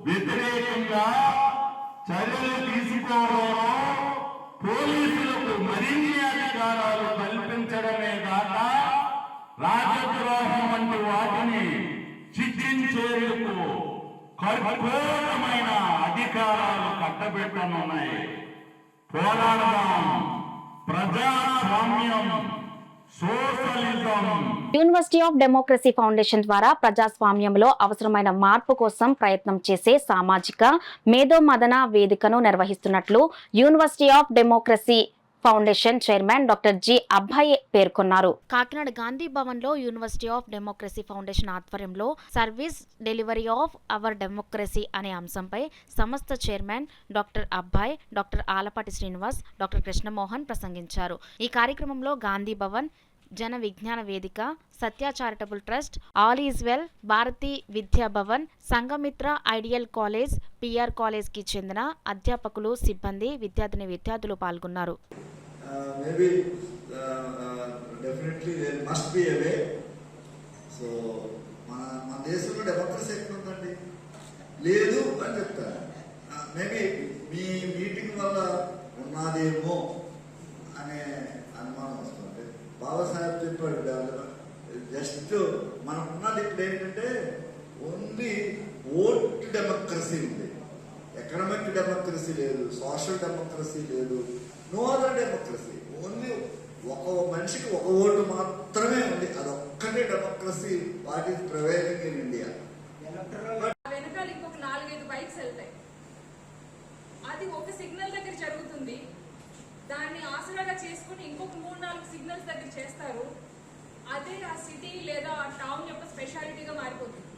వ్యతిరేకంగా చర్యలు తీసుకోవడంలో పోలీసులకు మరిన్ని అధికారాలు కల్పించడమే కాక రాజద్రోహం వంటి వాటిని శిక్షించేందుకు కఠోరమైన అధికారాలు కట్టబెట్టనున్నాయి. పోరాడదాం. ప్రజాస్వామ్యం, socialism. University of democracy foundation ద్వారా ప్రజాస్వామ్యంలో అవసరమైన మార్పు కోసం ప్రయత్నం చేసే సామాజిక మేధోమథన వేదికను నిర్వహిస్తున్నట్లు university of democracy foundation chairman doctor G Abbayi పేర్కొన్నారు. కాకినాడ గాంధీ భవన్ లో యూనివర్సిటీ ఆఫ్ డెమోక్రసీ ఫౌండేషన్ ఆధ్వర్యంలో service delivery of our democracy అనే అంశంపై సంస్థ chairman doctor Abbayi, doctor Alapati Srinivas, doctor Krishnamohan ప్రసంగించారు. ఈ కార్యక్రమంలో Gandhi Bhavan, Jana Vignana Vedika, Satya charitable trust, all is well, Bharathi Vidya Bhavan, Sanghamitra ideal college, PR college కి చెందిన అధ్యాపకులు, సిబ్బంది, విద్యార్థులు పాల్గొన్నారు. Maybe definitely there must be a way. So మన దేశంలో డెమోక్రసీ ఎక్కడ ఉందండి? లేదు అని చెప్తారు. మేబీ మీ మీటింగ్ వల్ల ఉన్నదేమో అనే అనుమానం వస్తుంది. బాబాసాహెబ్ చెప్పాడు, జస్ట్ మనకున్నది ఇప్పుడు ఏంటంటే ఓన్లీ ఓట్ డెమోక్రసీ ఉంది. ఎకనామిక్ డెమోక్రసీ లేదు, సోషల్ డెమోక్రసీ లేదు, నో అదర్ డెమోక్రసీ. ఓన్లీ ఒక మనిషికి ఒక ఓటు మాత్రమే ఉంది. అదొక్కటే democracy what is prevailing in India. వెనకాల ఇంకొక 4-5 బైక్స్ వెళ్తాయి. అది ఒక సిగ్నల్ దగ్గర జరుగుతుంది. దాన్ని ఆసరాగా చేసుకుని ఇంకొక 3-4 సిగ్నల్స్ దగ్గర చేస్తారు. అదే ఆ సిటీ లేదా ఆ టౌన్ యొక్క స్పెషాలిటీగా మారిపోతుంది.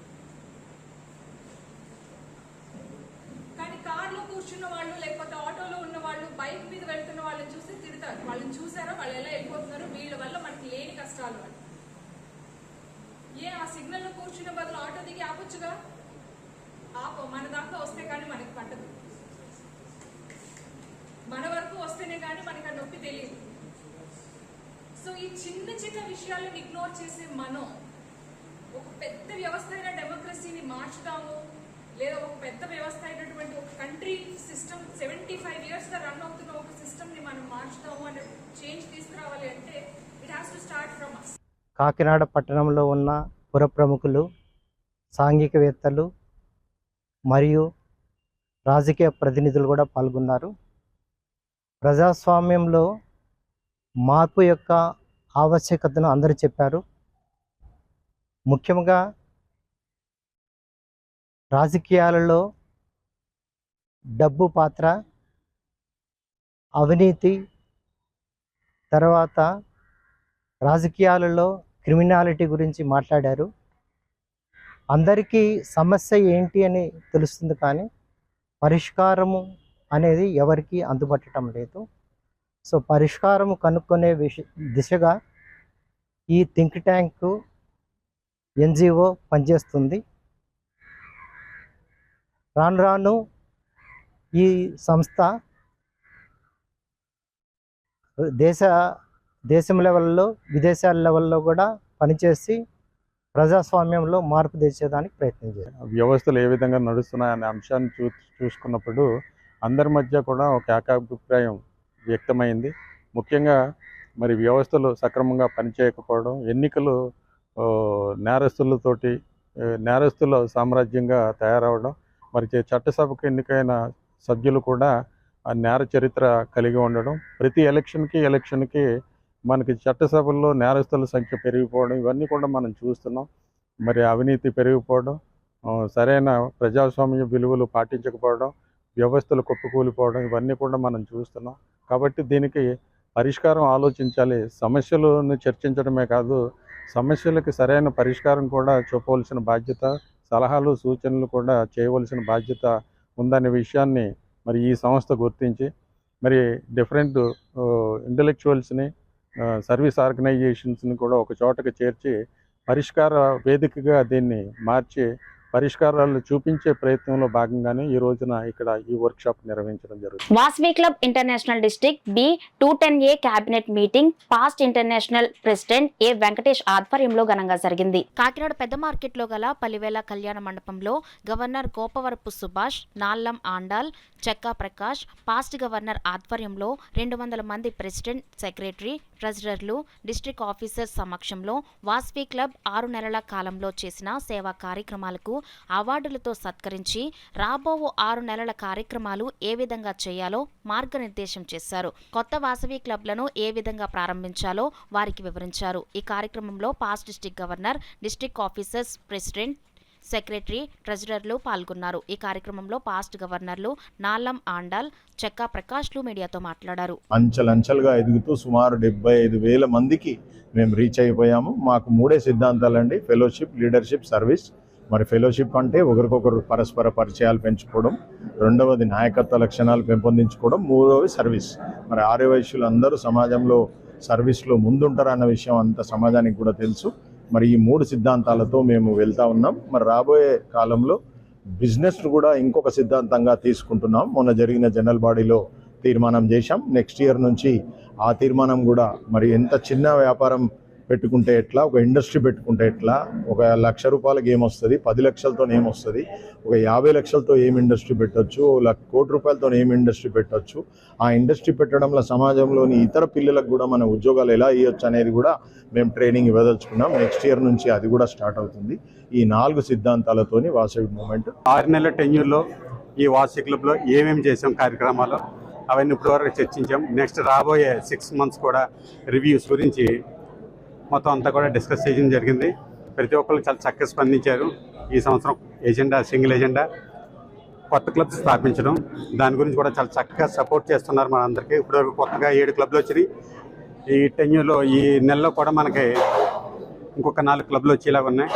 కానీ కార్లో కూర్చున్న వాళ్ళు లేకపోతే ఆటోలో ఉన్న వాళ్ళు బైక్ మీద వెళ్తున్న వాళ్ళని చూసి తిడతారు. వాళ్ళని చూసారా, వాళ్ళు ఎలా వెళ్ళిపోతున్నారు, వీళ్ళ వల్ల మనకి లేని కష్టాలు వాళ్ళు. ఆ సిగ్నల్లో కూర్చున్న బదులు ఆటో దిగి ఆపొచ్చుగా. మన దాకా వస్తే కానీ మనకి పట్టదు. మన వరకు వస్తేనే కానీ మనకి ఆ నొప్పి తెలియదు. సో ఈ చిన్న చిన్న విషయాలను ఇగ్నోర్ చేసే మనం ఒక పెద్ద వ్యవస్థ అయిన డెమోక్రసీని మార్చుదాము, లేదా ఒక పెద్ద వ్యవస్థ అయినటువంటి ఒక కంట్రీ సిస్టమ్ 75 yearsగా రన్ అవుతున్న ఒక సిస్టమ్ని మనం మార్చుదాము అనే చేంజ్ తీసుకురావాలి అంటే it has to start from us. Kakinada పట్టణంలో ఉన్న పుర ప్రముఖులు, సాంఘికవేత్తలు మరియు రాజకీయ ప్రతినిధులు కూడా పాల్గొన్నారు. ప్రజాస్వామ్యంలో మార్పు యొక్క ఆవశ్యకతను అందరూ చెప్పారు. ముఖ్యంగా రాజకీయాలలో డబ్బు పాత్ర, అవినీతి, తర్వాత రాజకీయాలలో క్రిమినాలిటీ గురించి మాట్లాడారు. అందరికీ సమస్య ఏంటి అని తెలుస్తుంది, కానీ పరిష్కారము అనేది ఎవరికి అందుబట్టడం లేదు. సో పరిష్కారము కనుక్కునే దిశగా ఈ థింక్ ట్యాంక్ ఎన్జిఓ పనిచేస్తుంది. రాను రాను ఈ సంస్థ దేశం లెవెల్లో, విదేశాల లెవెల్లో కూడా పనిచేసి ప్రజాస్వామ్యంలో మార్పు తెచ్చేదానికి ప్రయత్నం చేయాలి. వ్యవస్థలు ఏ విధంగా నడుస్తున్నాయనే అంశాన్ని చూసుకున్నప్పుడు అందరి మధ్య కూడా ఒక ఏకాభిప్రాయం వ్యక్తమైంది. ముఖ్యంగా మరి వ్యవస్థలు సక్రమంగా పనిచేయకపోవడం, ఎన్నికలు నేరస్తుల సామ్రాజ్యంగా తయారవడం, మరి చట్టసభకు ఎన్నికైన సభ్యులు కూడా ఆ నేర చరిత్ర కలిగి ఉండడం, ప్రతి ఎలక్షన్కి మనకి చట్టసభల్లో నేరస్తుల సంఖ్య పెరిగిపోవడం, ఇవన్నీ కూడా మనం చూస్తున్నాం. మరి అవినీతి పెరిగిపోవడం, సరైన ప్రజాస్వామ్య విలువలు పాటించకపోవడం, వ్యవస్థలు కుప్పకూలిపోవడం, ఇవన్నీ కూడా మనం చూస్తున్నాం. కాబట్టి దీనికి పరిష్కారం ఆలోచించాలి. సమస్యలను చర్చించడమే కాదు, సమస్యలకు సరైన పరిష్కారం కూడా చూపవలసిన బాధ్యత, సలహాలు సూచనలు కూడా చేయవలసిన బాధ్యత ఉందనే విషయాన్ని మరి ఈ సంస్థ గుర్తించి మరి డిఫరెంట్ ఇంటలెక్చువల్స్ని, సర్వీస్ ఆర్గనైజేషన్స్ని కూడా ఒక చోటకి చేర్చి పరిష్కార వేదికగా దీన్ని మార్చి పరిష్కారాలు చూపించే ప్రయత్నంలో భాగంగానే ఈ రోజున ఇక్కడ ఈ వర్క్షాప్ నిర్వహించడం జరుగుతుంది. Vasavi club international district B210A cabinet meeting past international president A Venkatesh ఆధ్వర్యంలో ఘనంగా జరిగింది. కాకినాడ పెద్ద మార్కెట్లో గల పలివేల కళ్యాణ మండపంలో governor Gopavarapu Subhash, Nallam Andal, Chekka Prakash, past governor ఆధ్వర్యంలో 200 మంది ప్రెసిడెంట్, సెక్రటరీ, ట్రెజరర్లు, డిస్ట్రిక్ట్ ఆఫీసర్స్ సమక్షంలో వాసవి క్లబ్ 6 నెలల కాలంలో చేసిన సేవా కార్యక్రమాలకు అవార్డులతో సత్కరించి రాబో 6 నెలల కార్యక్రమాలు ఏ విధంగా చేయాలో మార్గనిర్దేశం చేశారు. కొత్త వాసవి క్లబ్లను ఏ విధంగా ప్రారంభించాలో వారికి వివరించారు. ఈ కార్యక్రమంలో past district governor, district officers, president, secretary, ట్రెజరర్లు పాల్గొన్నారు. ఈ కార్యక్రమంలో పాస్ట్ గవర్నర్లు నాల్లం ఆండాల్, చెక్కా ప్రకాష్లు మీడియాతో మాట్లాడారు. అంచెలంచెలుగా ఎదుగుతూ సుమారు 75,000 మందికి మేము రీచ్ అయిపోయాము. మాకు 3 సిద్ధాంతాలండి: ఫెలోషిప్, లీడర్షిప్, సర్వీస్. మరి ఫెలోషిప్ అంటే ఒకరికొకరు పరస్పర పరిచయాలు పెంచుకోవడం, రెండవది నాయకత్వ లక్షణాలు పెంపొందించుకోవడం, మూడవది సర్వీస్. మరి ఆర్యవైశ్యులు అందరూ సమాజంలో సర్వీస్లో ముందుంటారన్న విషయం అంత సమాజానికి కూడా తెలుసు. మరి ఈ 3 సిద్ధాంతాలతో మేము వెళ్తా ఉన్నాం. మరి రాబోయే కాలంలో బిజినెస్ కూడా ఇంకొక సిద్ధాంతంగా తీసుకుంటున్నాం. మొన్న జరిగిన జనరల్ బాడీలో తీర్మానం చేశాం. నెక్స్ట్ ఇయర్ నుంచి ఆ తీర్మానం కూడా మరి ఎంత చిన్న వ్యాపారం పెట్టుకుంటే ఎట్లా, ఒక ఇండస్ట్రీ పెట్టుకుంటే ఎట్లా, ఒక ₹1,00,000 ఏమొస్తుంది, 10 లక్షలతో ఏమొస్తుంది, ఒక 50 లక్షలతో ఏం ఇండస్ట్రీ పెట్టచ్చు, ₹1,00,00,000 ఏం ఇండస్ట్రీ పెట్టచ్చు, ఆ ఇండస్ట్రీ పెట్టడంలో సమాజంలోని ఇతర పిల్లలకు కూడా మన ఉద్యోగాలు ఎలా ఇవ్వచ్చు అనేది కూడా మేము ట్రైనింగ్ ఇవ్వదలుచుకున్నాం. నెక్స్ట్ ఇయర్ నుంచి అది కూడా స్టార్ట్ అవుతుంది. ఈ 4 సిద్ధాంతాలతోని వాసవి మూమెంట్ 6 నెలల టెన్యూర్లో ఈ వాసవి క్లబ్లో ఏమేమి చేసాం కార్యక్రమాలు అవన్నీ ఇప్పటివరకు చర్చించాం. నెక్స్ట్ రాబోయే 6 మంత్స్ కూడా రివ్యూస్ గురించి మొత్తం అంతా కూడా డిస్కస్ చేయడం జరిగింది. ప్రతి ఒక్కరు చాలా చక్కగా స్పందించారు. ఈ సంవత్సరం ఎజెండా సింగిల్ ఎజెండా కొత్త క్లబ్స్ స్థాపించడం, దాని గురించి కూడా చాలా చక్కగా సపోర్ట్ చేస్తున్నారు మనందరికీ. ఇప్పటివరకు కొత్తగా 7 క్లబ్లు వచ్చినాయి. ఈ టెన్యూర్లో ఈ నెలలో కూడా మనకి ఇంకొక 4 క్లబ్లు వచ్చేలాగా ఉన్నాయి.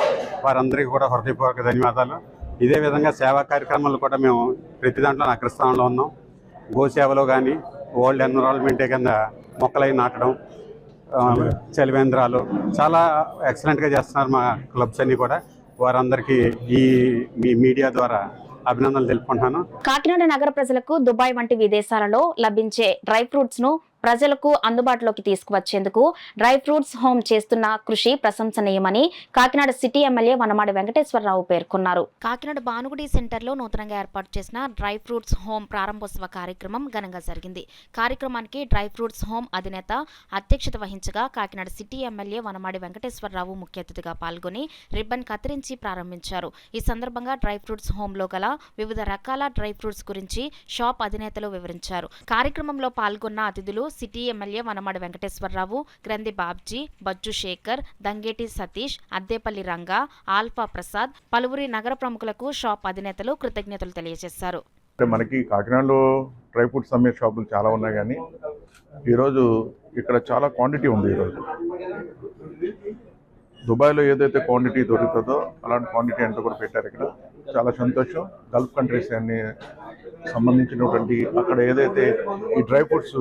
వారందరికీ కూడా హృదయపూర్వక ధన్యవాదాలు. ఇదే విధంగా సేవా కార్యక్రమాలు కూడా మేము ప్రతి దాంట్లో అగ్రస్థానంలో ఉన్నాం. గోసేవలో కానీ, ఓల్డ్ ఎన్విరాన్మెంట్ కింద మొక్కలై నాటడం, చలివేంద్రాలు చాలా ఎక్సలెంట్గా చేస్తున్నారు మా క్లబ్స్ అన్నీ కూడా. వారందరికీ మీ మీడియా ద్వారా అభినందనలు తెలుపుకుంటున్నాను. కాకినాడ నగర ప్రజలకు దుబాయ్ వంటి విదేశాలలో లభించే డ్రై ఫ్రూట్స్ ను ప్రజలకు అందుబాటులోకి తీసుకువచ్చేందుకు డ్రై ఫ్రూట్స్ హోమ్ చేస్తున్న కృషి ప్రశంసనీయమని కాకినాడ సిటీ ఎమ్మెల్యే వనమాడి వెంకటేశ్వరరావు పేర్కొన్నారు. కాకినాడ భానుగుడి సెంటర్లో నూతనంగా ఏర్పాటు చేసిన డ్రై ఫ్రూట్స్ హోమ్ ప్రారంభోత్సవ కార్యక్రమం ఘనంగా జరిగింది. కార్యక్రమానికి డ్రై ఫ్రూట్స్ హోమ్ అధినేత అధ్యక్షత వహించగా కాకినాడ సిటీ ఎమ్మెల్యే వనమాడి వెంకటేశ్వరరావు ముఖ్య అతిథిగా పాల్గొని రిబ్బన్ కత్తిరించి ప్రారంభించారు. ఈ సందర్భంగా డ్రై ఫ్రూట్స్ హోమ్లో గల వివిధ రకాల డ్రై ఫ్రూట్స్ గురించి షాప్ అధినేతలు వివరించారు. కార్యక్రమంలో పాల్గొన్న అతిథులు సిటీ ఎమ్మెల్యే వనమాడి వెంకటేశ్వరరావు, గ్రంథి బాబ్జీ, బజ్జు శేఖర్, దంగేటి సతీష్, అద్దేపల్లి రంగా, ఆల్ఫా ప్రసాద్, పలువురి నగర ప్రముఖులకు షాప్ అధినేతలు కృతజ్ఞతలు తెలియజేశారు. మనకి కాకినాడలో డ్రై ఫ్రూట్స్ అమ్మే షాపులు చాలా ఉన్నాయి, కానీ ఈరోజు ఇక్కడ చాలా క్వాంటిటీ ఉంది. ఈరోజు దుబాయ్లో ఏదైతే క్వాంటిటీ దొరుకుతుందో అలాంటి క్వాంటిటీ అంతా కూడా పెట్టారు ఇక్కడ. చాలా సంతోషం. గల్ఫ్ కంట్రీస్ అన్ని సంబంధించినటువంటి అక్కడ ఏదైతే ఈ డ్రై ఫ్రూట్స్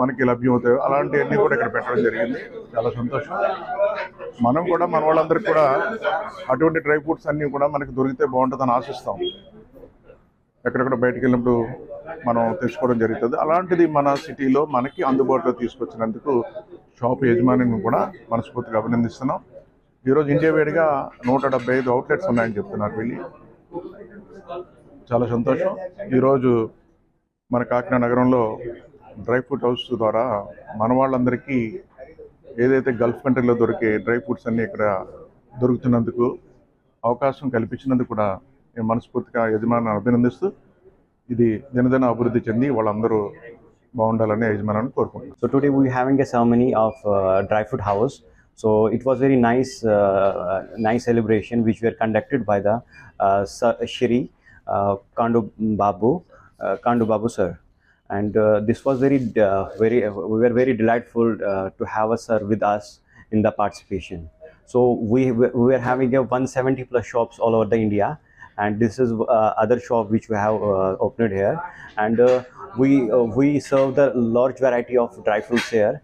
మనకి లభ్యమవుతాయో అలాంటివన్నీ కూడా ఇక్కడ పెట్టడం జరిగింది. చాలా సంతోషం. మనం కూడా మన వాళ్ళందరికీ కూడా అటువంటి డ్రై ఫ్రూట్స్ అన్నీ కూడా మనకి దొరికితే బాగుంటుందని ఆశిస్తాం. ఎక్కడెక్కడ బయటకు వెళ్ళినప్పుడు మనం తెచ్చుకోవడం జరుగుతుంది. అలాంటిది మన సిటీలో మనకి అందుబాటులో తీసుకొచ్చినందుకు షాప్ యజమానిని కూడా మనస్ఫూర్తిగా అభినందిస్తున్నాం. ఈరోజు ఇండియా వేడిగా 175 అవుట్లెట్స్ ఉన్నాయని చెప్తున్నారు వీళ్ళు. చాలా సంతోషం. ఈరోజు మన కాకినాడ నగరంలో డ్రై ఫ్రూట్ హౌస్ ద్వారా మన వాళ్ళందరికీ ఏదైతే గల్ఫ్ కంట్రీలో దొరికే డ్రై ఫ్రూట్స్ అన్నీ ఇక్కడ దొరుకుతున్నందుకు అవకాశం కల్పించినందుకు కూడా నేను మనస్ఫూర్తిగా యజమానిని అభినందిస్తూ ఇది దినదిన అభివృద్ధి చెంది వాళ్ళందరూ బాగుండాలని యజమానాన్ని కోరుకుంటున్నాను. So today we having a ceremony of dry fruit house. So it was very nice celebration which were conducted by the Shri Kandu Babu sir, and this was very we were very delightful to have a sir with us in the participation. So we were having a 170 plus shops all over the India, and this is other shop which we have opened here, and we serve the large variety of dry fruits here,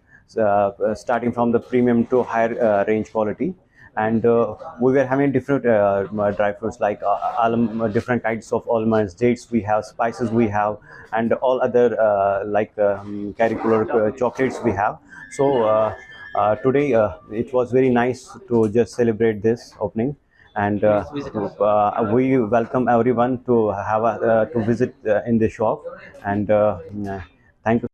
starting from the premium to higher range quality. And we were having different dry fruits like different kinds of almonds, dates we have, spices we have, and all other like curricular chocolates we have. So today it was very nice to just celebrate this opening, and we welcome everyone to have to visit in the shop, and thank you.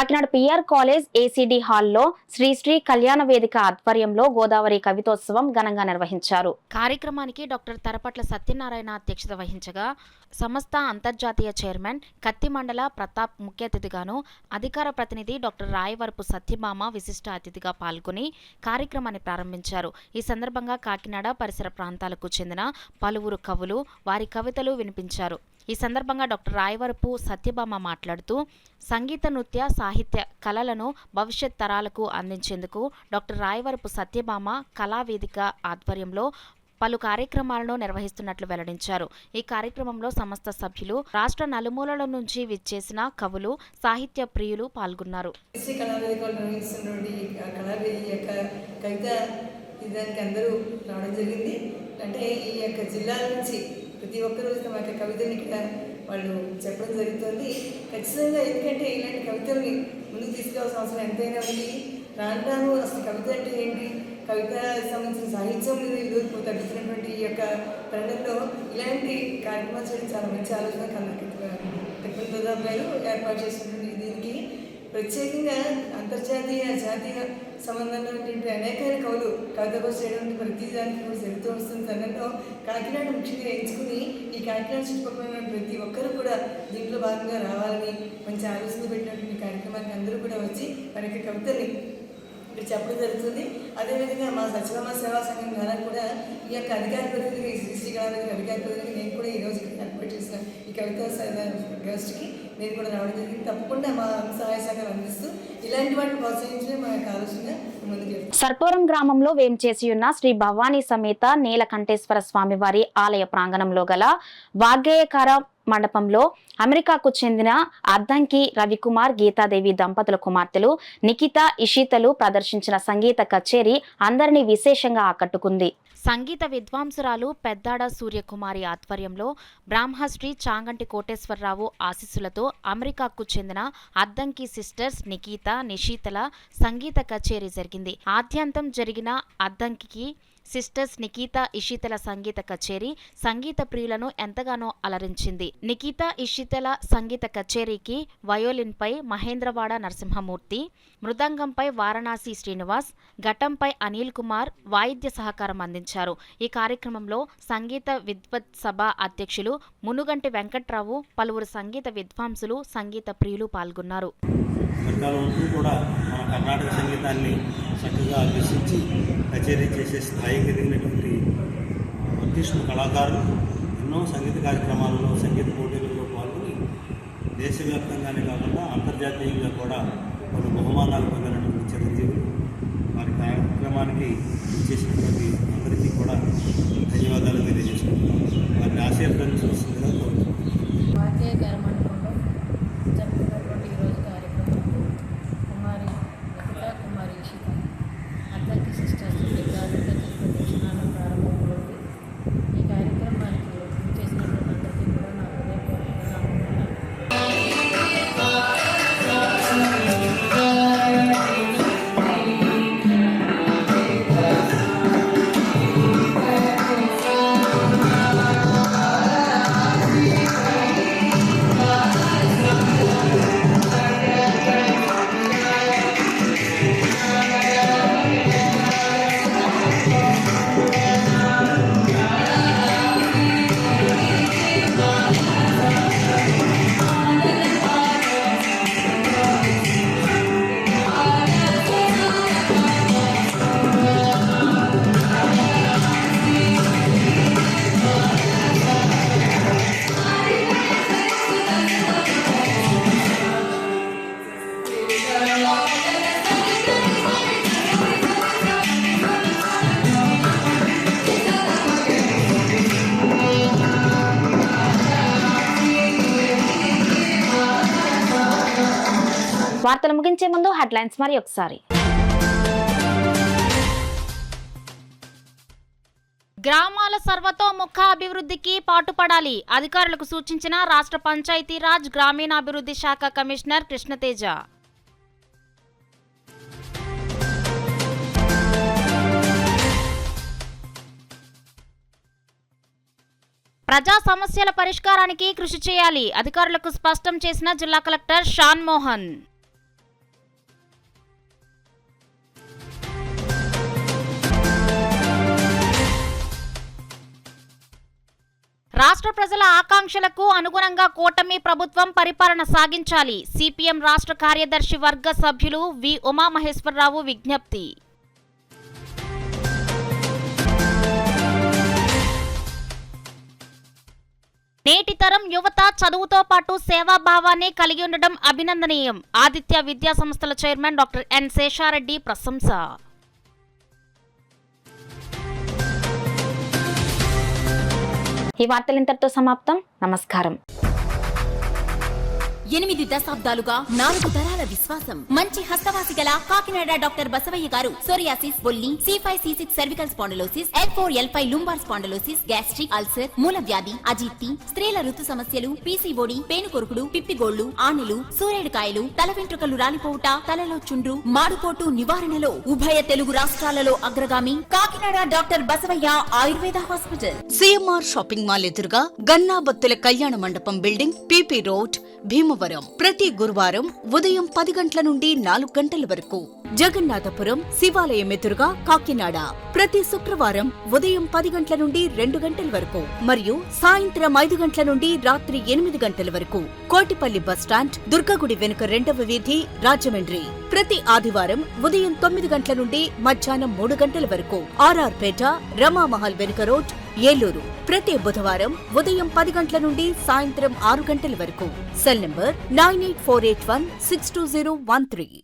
Kakinada PR college ACD హాల్లో శ్రీ కళ్యాణ వేదిక ఆధ్వర్యంలో గోదావరి కవితోత్సవం ఘనంగా నిర్వహించారు. కార్యక్రమానికి doctor తరపట్ల Satyanarayana అధ్యక్షత వహించగా సంస్థ అంతర్జాతీయ చైర్మన్ కత్తి మండల ప్రతాప్ ముఖ్య అతిథిగాను, అధికార ప్రతినిధి డాక్టర్ రాయవరపు సత్యభామ విశిష్ట అతిథిగా పాల్గొని కార్యక్రమాన్ని ప్రారంభించారు. ఈ సందర్భంగా కాకినాడ పరిసర ప్రాంతాలకు చెందిన పలువురు కవులు వారి కవితలు వినిపించారు. ఈ సందర్భంగా డాక్టర్ రాయవరపు సత్యభామ మాట్లాడుతూ సంగీత, నృత్య, సాహిత్య కళలను భవిష్యత్ తరాలకు అందించేందుకు డాక్టర్ రాయవరపు సత్యభామ కళావేదిక ఆధ్వర్యంలో పలు కార్యక్రమాలను నిర్వహిస్తున్నట్లు వెల్లడించారు. ఈ కార్యక్రమంలో సంస్థ సభ్యులు, రాష్ట్ర నలుమూలల నుంచి విచ్చేసిన కవులు, సాహిత్య ప్రియులు పాల్గొన్నారు. అంటే ఈ యొక్క జిల్లాల నుంచి ప్రతి ఒక్కరూ తమ యొక్క కవితని ఇక్కడ వాళ్ళు చెప్పడం జరుగుతుంది. ఖచ్చితంగా ఎందుకంటే ఇలాంటి కవితల్ని ముందుకు తీసుకెళ్లాల్సిన అవసరం ఎంతైనా ఉంది. రాను అసలు కవిత అంటే ఏంటి, కవిత సంబంధించిన సాహిత్యం మీద ఈరోజు తగ్గుతున్నటువంటి ఈ యొక్క తరుణంలో ఇలాంటి కార్యక్రమాలు చేయడం చాలా మంచి ఆలోచన. తిరుపతి ప్రతాప్ గారు ఏర్పాటు చేసినటువంటి దీనికి ప్రత్యేకంగా అంతర్జాతీయ జాతీయ సంబంధంలో అనేకమైన కవులు కవిత కోసం చేయడం ప్రతి దానికి కూడా జరుగుతూ వస్తుంది. తరుణంలో కాకినాడ ముఖ్యంగా ఎంచుకుని ఈ కాకినాడ చుట్టుపక్కల ప్రతి ఒక్కరూ కూడా దీంట్లో భాగంగా రావాలని మంచి ఆలోచన పెట్టినటువంటి కార్యక్రమానికి అందరూ కూడా వచ్చి మనకి కవితని ఇక్కడ చెప్పడం జరుగుతుంది. అదేవిధంగా మా సచివాలయ సేవా సంఘం ద్వారా కూడా ఈ యొక్క అధికార ప్రతినిధికి శ్రీ కళావేదిక అధికార ప్రతినిధికి నేను కూడా ఈరోజు ఏర్పాటు చేసిన ఈ కవితా గెస్ట్కి నేను కూడా రావడం జరిగింది. తప్పకుండా మా సహాయ సహకారం అందిస్తూ ఇలాంటి వాటిని ప్రోత్సహించడం మా యొక్క ఆలోచన ముందుకు. సర్పవరం గ్రామంలో వేంచేసి ఉన్న శ్రీ భవానీ సమేత నీలకంఠేశ్వర స్వామి వారి ఆలయ ప్రాంగణంలో గల వాగ్గేయకార మండపంలో అమెరికాకు చెందిన అద్దంకి రవికుమార్, గీతాదేవి దంపతుల కుమార్తెలు నిఖిత, ఇషితలు ప్రదర్శించిన సంగీత కచేరీ అందరినీ విశేషంగా ఆకట్టుకుంది. సంగీత విద్వాంసురాలు పెద్దాడ సూర్యకుమారి ఆధ్వర్యంలో బ్రాహ్మశ్రీ చాంగంటి కోటేశ్వరరావు ఆశీస్సులతో అమెరికాకు చెందిన అద్దంకి సిస్టర్స్ నిఖిత, నిషితల సంగీత కచేరీ జరిగింది. ఆద్యంతం జరిగిన అద్దంకి సిస్టర్స్ నిఖిత, ఇషితల సంగీత కచేరీ సంగీత ప్రియులను ఎంతగానో అలరించింది. నిఖిత, ఇషితల సంగీత కచేరీకి వయోలిన్పై మహేంద్రవాడ నరసింహమూర్తి, మృదంగంపై వారణాసి శ్రీనివాస్, ఘటంపై అనిల్ కుమార్ వాయిద్య సహకారం అందించారు. ఈ కార్యక్రమంలో సంగీత విద్వత్ సభ అధ్యక్షులు మునుగంటి వెంకట్రావు, పలువురు సంగీత విద్వాంసులు, సంగీత ప్రియులు పాల్గొన్నారు. కూడా మన కర్ణాటక సంగీతాన్ని చక్కగా అభ్యసించి కచేరీ చేసే స్థాయికి ఎదిగినటువంటి అత్యుత్తమ కళాకారులు ఎన్నో సంగీత కార్యక్రమాలలో, సంగీత పోటీలలో పాల్గొని దేశవ్యాప్తంగానే కాకుండా అంతర్జాతీయంగా కూడా పలు బహుమానాలు పొందినటువంటి చిరంజీవులు. వారి కార్యక్రమానికి చేసినటువంటి అందరికీ కూడా ధన్యవాదాలు తెలియజేసుకుంటున్నాం. వారిని ఆశీర్వదించవలసిందిగా కోరుతున్నాం. వార్తలు ముగించే ముందు హెడ్లైన్స్ మరి ఒకసారి. గ్రామాల సర్వతోముఖ అభివృద్ధికి పాటుపడాలి, అధికారులకు సూచించిన రాష్ట్ర పంచాయతీరాజ్ గ్రామీణాభివృద్ధి శాఖ కమిషనర్ కృష్ణతేజ. ప్రజా సమస్యల పరిష్కారానికి కృషి చేయాలి, అధికారులకు స్పష్టం చేసిన జిల్లా కలెక్టర్ షాన్ మోహన్. రాష్ట్ర ప్రజల ఆకాంక్షలకు అనుగుణంగా కూటమి ప్రభుత్వం పరిపాలన సాగించాలి. సిపిఎం రాష్ట్ర కార్యదర్శి వర్గ సభ్యులు వి ఉమామహేశ్వరరావు విజ్ఞప్తి. నేటి తరం యువత చదువుతో పాటు సేవాభావాన్ని కలిగి ఉండడం అభినందనీయం. ఆదిత్య విద్యా సంస్థల చైర్మన్ డాక్టర్ ఎన్ శేషారెడ్డి ప్రశంస. ఈ వార్తలు ఇంతటితో సమాప్తం. నమస్కారం. 8 దశాబ్దాలుగా 4 తరాల విశ్వాసం. మంచి హస్తవాసి గల కాకినాడ డాక్టర్ బసవయ్య గారు సోరియాసిస్, బొల్లి, C5C6 cervical spondylosis, L4L5 lumbar spondylosis, gastric ulcer, మూల వ్యాధి, అజీర్తి, స్త్రీల ఋతు సమస్యలు, PCOD, పేనుకొరుకుడు, పిప్పిగోళ్లు, ఆనెలు, సూరేడుకాయలు, తల వెంట్రుకలు రాలిపోవుట, తలలో చుండ్రు, మాడుకోటు నివారణలో ఉభయ తెలుగు రాష్ట్రాలలో అగ్రగామి Kakinada doctor Basavayya Ayurveda hospital. CMR shopping mall ఎదురుగా గన్నాబత్తుల కళ్యాణ మండపం బిల్డింగ్, PP రోడ్, భీమవరం. ప్రతి గురువారం ఉదయం 10 గంటల నుండి 4 గంటల వరకు. జగన్నాథపురం శివాలయం ఎదురుగా కాకినాడ ప్రతి శుక్రవారం ఉదయం 10 గంటల నుండి 2 గంటల వరకు మరియు సాయంత్రం 5 గంటల నుండి రాత్రి 8 గంటల వరకు. కోటిపల్లి బస్టాండ్, దుర్గగుడి వెనుక 2వ వీధి, రాజమండ్రి ప్రతి ఆదివారం ఉదయం 9 గంటల నుండి మధ్యాహ్నం 3 గంటల వరకు. RR పేట, రమామహల్ వెనుక రోడ్, ఏలూరు ప్రతి బుధవారం ఉదయం 10 గంటల నుండి సాయంత్రం 6 గంటల వరకు. Cell number 9848162013.